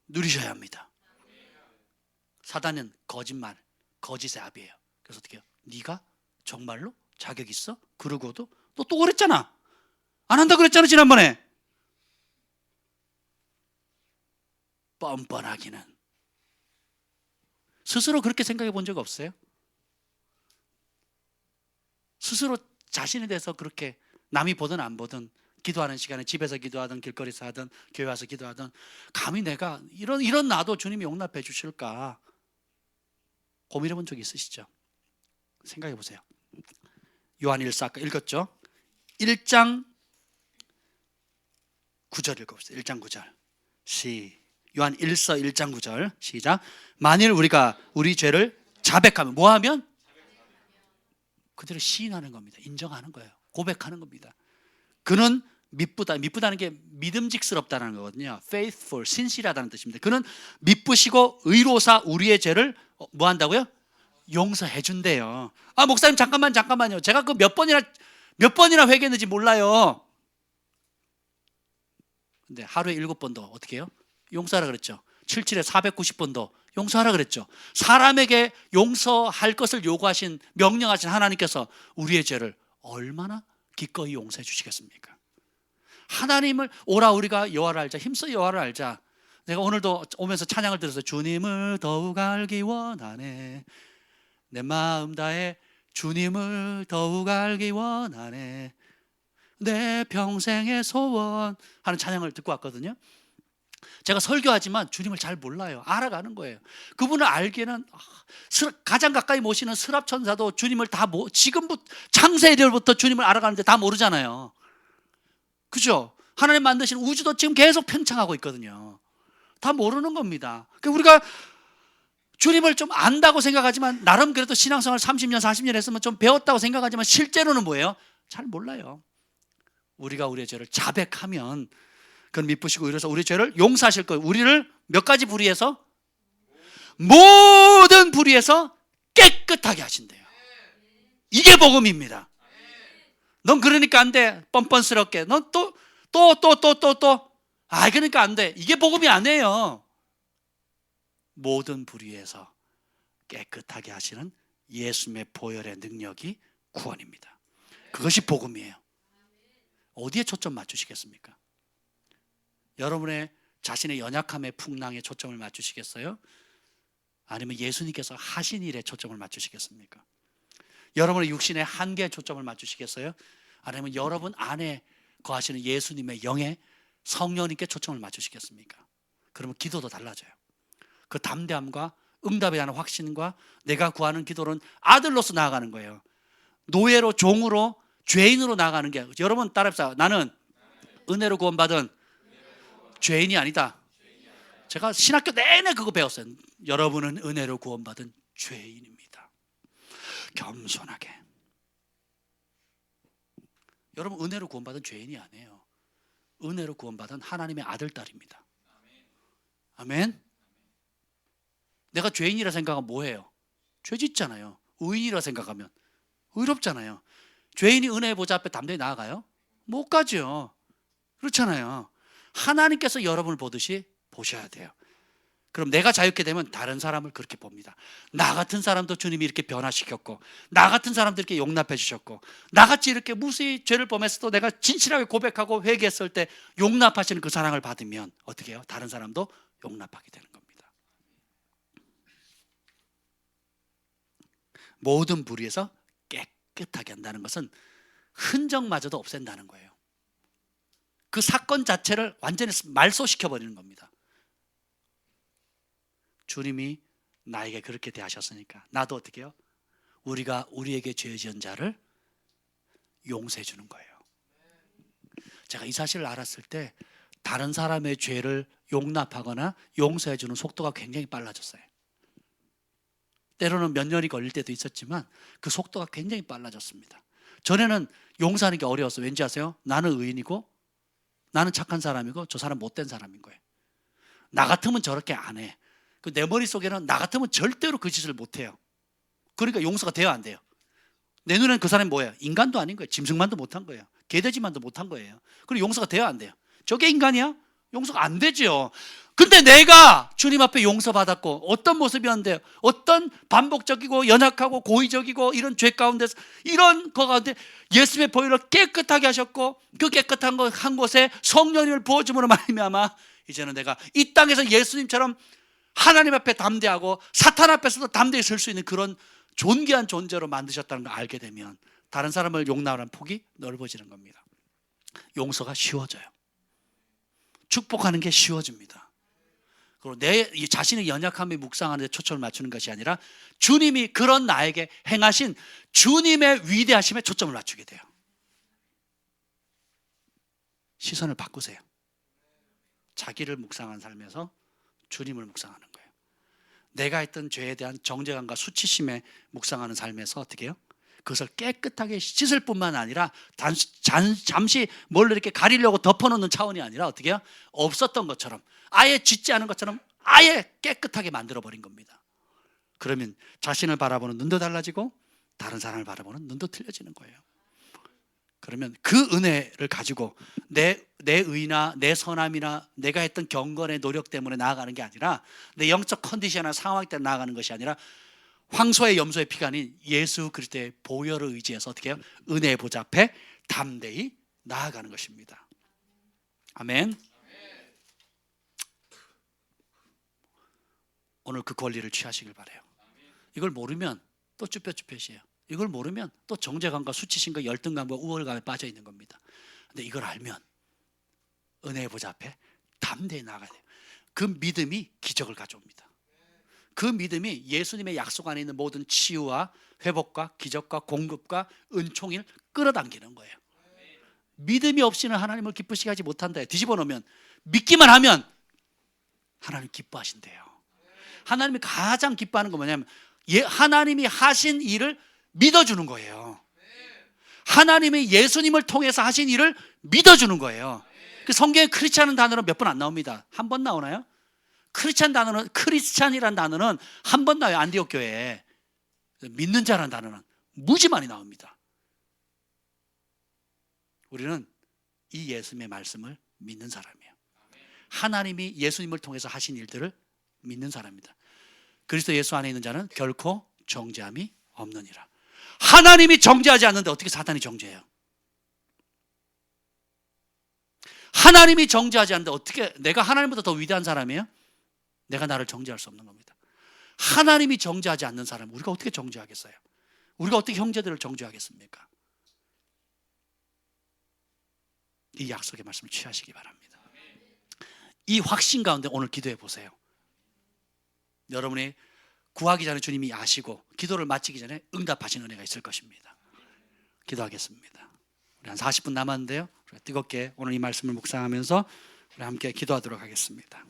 누리셔야 합니다. 사단은 거짓말, 거짓의 압이에요. 그래서 어떻게 해요? 네가 정말로 자격 있어? 그러고도 너 또 그랬잖아. 안 한다 그랬잖아 지난번에. 뻔뻔하기는. 스스로 그렇게 생각해 본 적 없어요? 스스로 자신에 대해서 그렇게 남이 보든 안 보든 기도하는 시간에 집에서 기도하든 길거리에서 하든 교회 와서 기도하든 감히 내가 이런 나도 주님이 용납해 주실까 고민해 본 적 있으시죠? 생각해 보세요. 요한일서 아까 읽었죠? 1장 9절 읽어보세요. 1장 9절. 요한 1서 1장 9절 시작. 만일 우리가 우리 죄를 자백하면 뭐하면? 그대로 시인하는 겁니다. 인정하는 거예요. 고백하는 겁니다. 그는 미쁘다는 게 믿음직스럽다는 거거든요. faithful, 신실하다는 뜻입니다. 그는 미쁘시고 의로사 우리의 죄를 뭐 한다고요? 용서해 준대요. 아, 목사님 잠깐만요. 제가 그 몇 번이나 회개했는지 몰라요. 근데 하루에 7번도 어떻게 해요? 용서하라 그랬죠. 77에 490번도 용서하라 그랬죠. 사람에게 용서할 것을 요구하신, 명령하신 하나님께서 우리의 죄를 얼마나 기꺼이 용서해 주시겠습니까? 하나님을 오라 우리가 여호와를 알자, 힘써 여호와를 알자. 내가 오늘도 오면서 찬양을 들어서 주님을 더욱 알기 원하네, 내 마음 다해 주님을 더욱 알기 원하네, 내 평생의 소원 하는 찬양을 듣고 왔거든요. 제가 설교하지만 주님을 잘 몰라요. 알아가는 거예요. 그분을 알기에는 가장 가까이 모시는 스랍천사도 주님을 지금부터 창세일부터 주님을 알아가는데 다 모르잖아요. 그죠? 하나님 만드신 우주도 지금 계속 팽창하고 있거든요. 다 모르는 겁니다. 그러니까 우리가 주님을 좀 안다고 생각하지만, 나름 그래도 신앙생활 30년 40년 했으면 좀 배웠다고 생각하지만 실제로는 뭐예요? 잘 몰라요. 우리가 우리의 죄를 자백하면 그건 미쁘시고 이래서 우리 죄를 용서하실 거예요. 우리를 몇 가지 불의에서? 모든 불의에서 깨끗하게 하신대요. 이게 복음입니다. 넌 그러니까 안 돼, 뻔뻔스럽게. 넌 또 그러니까 안 돼. 이게 복음이 아니에요. 모든 불의에서 깨끗하게 하시는 예수님의 보혈의 능력이 구원입니다. 그것이 복음이에요. 어디에 초점 맞추시겠습니까? 여러분의 자신의 연약함의 풍랑에 초점을 맞추시겠어요? 아니면 예수님께서 하신 일에 초점을 맞추시겠습니까? 여러분의 육신의 한계에 초점을 맞추시겠어요? 아니면 여러분 안에 거하시는 예수님의 영에, 성령님께 초점을 맞추시겠습니까? 그러면 기도도 달라져요. 그 담대함과 응답에 대한 확신과 내가 구하는 기도는 아들로서 나아가는 거예요. 노예로, 종으로, 죄인으로 나아가는 게, 여러분 따라합시다. 나는 은혜로 구원받은 죄인이 아니다. 제가 신학교 내내 그거 배웠어요. 여러분은 은혜로 구원받은 죄인입니다. 겸손하게. 여러분 은혜로 구원받은 죄인이 아니에요. 은혜로 구원받은 하나님의 아들, 딸입니다. 아멘. 내가 죄인이라 생각하면 뭐해요? 죄 짓잖아요. 의인이라 생각하면 의롭잖아요. 죄인이 은혜의 보좌 앞에 담대히 나아가요? 못 가죠. 그렇잖아요. 하나님께서 여러분을 보듯이 보셔야 돼요. 그럼 내가 자유케 되면 다른 사람을 그렇게 봅니다. 나 같은 사람도 주님이 이렇게 변화시켰고, 나 같은 사람도 이렇게 용납해 주셨고, 나같이 이렇게 무수히 죄를 범했어도 내가 진실하게 고백하고 회개했을 때 용납하시는 그 사랑을 받으면 어떻게 해요? 다른 사람도 용납하게 되는 겁니다. 모든 불의에서 깨끗하게 한다는 것은 흔적마저도 없앤다는 거예요. 그 사건 자체를 완전히 말소시켜버리는 겁니다. 주님이 나에게 그렇게 대하셨으니까 나도 어떻게 해요? 우리가 우리에게 죄 지은 자를 용서해 주는 거예요. 제가 이 사실을 알았을 때 다른 사람의 죄를 용납하거나 용서해 주는 속도가 굉장히 빨라졌어요. 때로는 몇 년이 걸릴 때도 있었지만 그 속도가 굉장히 빨라졌습니다. 전에는 용서하는 게 어려웠어요. 왠지 아세요? 나는 의인이고 나는 착한 사람이고 저 사람 못된 사람인 거예요. 나 같으면 저렇게 안 해. 내 머릿속에는 나 같으면 절대로 그 짓을 못해요. 그러니까 용서가 돼요, 안 돼요? 내 눈에는 그 사람이 뭐예요? 인간도 아닌 거예요. 짐승만도 못한 거예요. 개돼지만도 못한 거예요. 그리고 용서가 돼요, 안 돼요? 저게 인간이야? 용서가 안 되죠. 근데 내가 주님 앞에 용서받았고 어떤 모습이었는데, 어떤 반복적이고 연약하고 고의적이고 이런 죄 가운데서, 이런 거 가운데 예수님의 보혈을 깨끗하게 하셨고 그 깨끗한 거 한 곳에 성령님을 부어줌으로 말미암아 이제는 내가 이 땅에서 예수님처럼 하나님 앞에 담대하고 사탄 앞에서도 담대히 설 수 있는 그런 존귀한 존재로 만드셨다는 걸 알게 되면 다른 사람을 용납하는 폭이 넓어지는 겁니다. 용서가 쉬워져요. 축복하는 게 쉬워집니다. 그리고 내 자신의 연약함에 묵상하는 데 초점을 맞추는 것이 아니라 주님이 그런 나에게 행하신 주님의 위대하심에 초점을 맞추게 돼요. 시선을 바꾸세요. 자기를 묵상한 삶에서 주님을 묵상하는 거예요. 내가 했던 죄에 대한 정죄감과 수치심에 묵상하는 삶에서 어떻게 해요? 그것을 깨끗하게 씻을 뿐만 아니라 잠시 뭘 이렇게 가리려고 덮어놓는 차원이 아니라 어떻게 해요? 없었던 것처럼, 아예 짖지 않은 것처럼 아예 깨끗하게 만들어버린 겁니다. 그러면 자신을 바라보는 눈도 달라지고 다른 사람을 바라보는 눈도 틀려지는 거예요. 그러면 그 은혜를 가지고 내 의나 내 선함이나 내가 했던 경건의 노력 때문에 나아가는 게 아니라 내 영적 컨디션이나 상황 때문에 나아가는 것이 아니라 황소의 염소의 피가 아닌 예수 그리스도의 보혈을 의지해서 어떻게 해요? 은혜의 보좌 앞에 담대히 나아가는 것입니다. 아멘. 오늘 그 권리를 취하시길 바라요. 이걸 모르면 또 쭈뼛쭈뼛이에요. 이걸 모르면 또 정죄감과 수치심과 열등감과 우월감에 빠져 있는 겁니다. 근데 이걸 알면 은혜의 보좌 앞에 담대히 나가야 돼요. 그 믿음이 기적을 가져옵니다. 그 믿음이 예수님의 약속 안에 있는 모든 치유와 회복과 기적과 공급과 은총을 끌어당기는 거예요. 믿음이 없이는 하나님을 기쁘시게 하지 못한다. 뒤집어 놓으면 믿기만 하면 하나님 기뻐하신대요. 하나님이 가장 기뻐하는 건 뭐냐면 하나님이 하신 일을 믿어주는 거예요. 하나님이 예수님을 통해서 하신 일을 믿어주는 거예요. 그 성경에 크리스찬이라는 단어는 몇 번 안 나옵니다. 한 번 나오나요? 크리스찬이라는 단어는 한 번 나와요. 안디옥 교회에. 믿는 자라는 단어는 무지 많이 나옵니다. 우리는 이 예수님의 말씀을 믿는 사람이에요. 하나님이 예수님을 통해서 하신 일들을 믿는 사람입니다. 그리스도 예수 안에 있는 자는 결코 정죄함이 없느니라. 하나님이 정죄하지 않는데 어떻게 사탄이 정죄해요? 하나님이 정죄하지 않는데 어떻게 내가 하나님보다 더 위대한 사람이에요? 내가 나를 정죄할 수 없는 겁니다. 하나님이 정죄하지 않는 사람 우리가 어떻게 정죄하겠어요? 우리가 어떻게 형제들을 정죄하겠습니까? 이 약속의 말씀을 취하시기 바랍니다. 이 확신 가운데 오늘 기도해 보세요. 여러분이 구하기 전에 주님이 아시고 기도를 마치기 전에 응답하신 은혜가 있을 것입니다. 기도하겠습니다. 우리 한 40분 남았는데요. 뜨겁게 오늘 이 말씀을 묵상하면서 우리 함께 기도하도록 하겠습니다.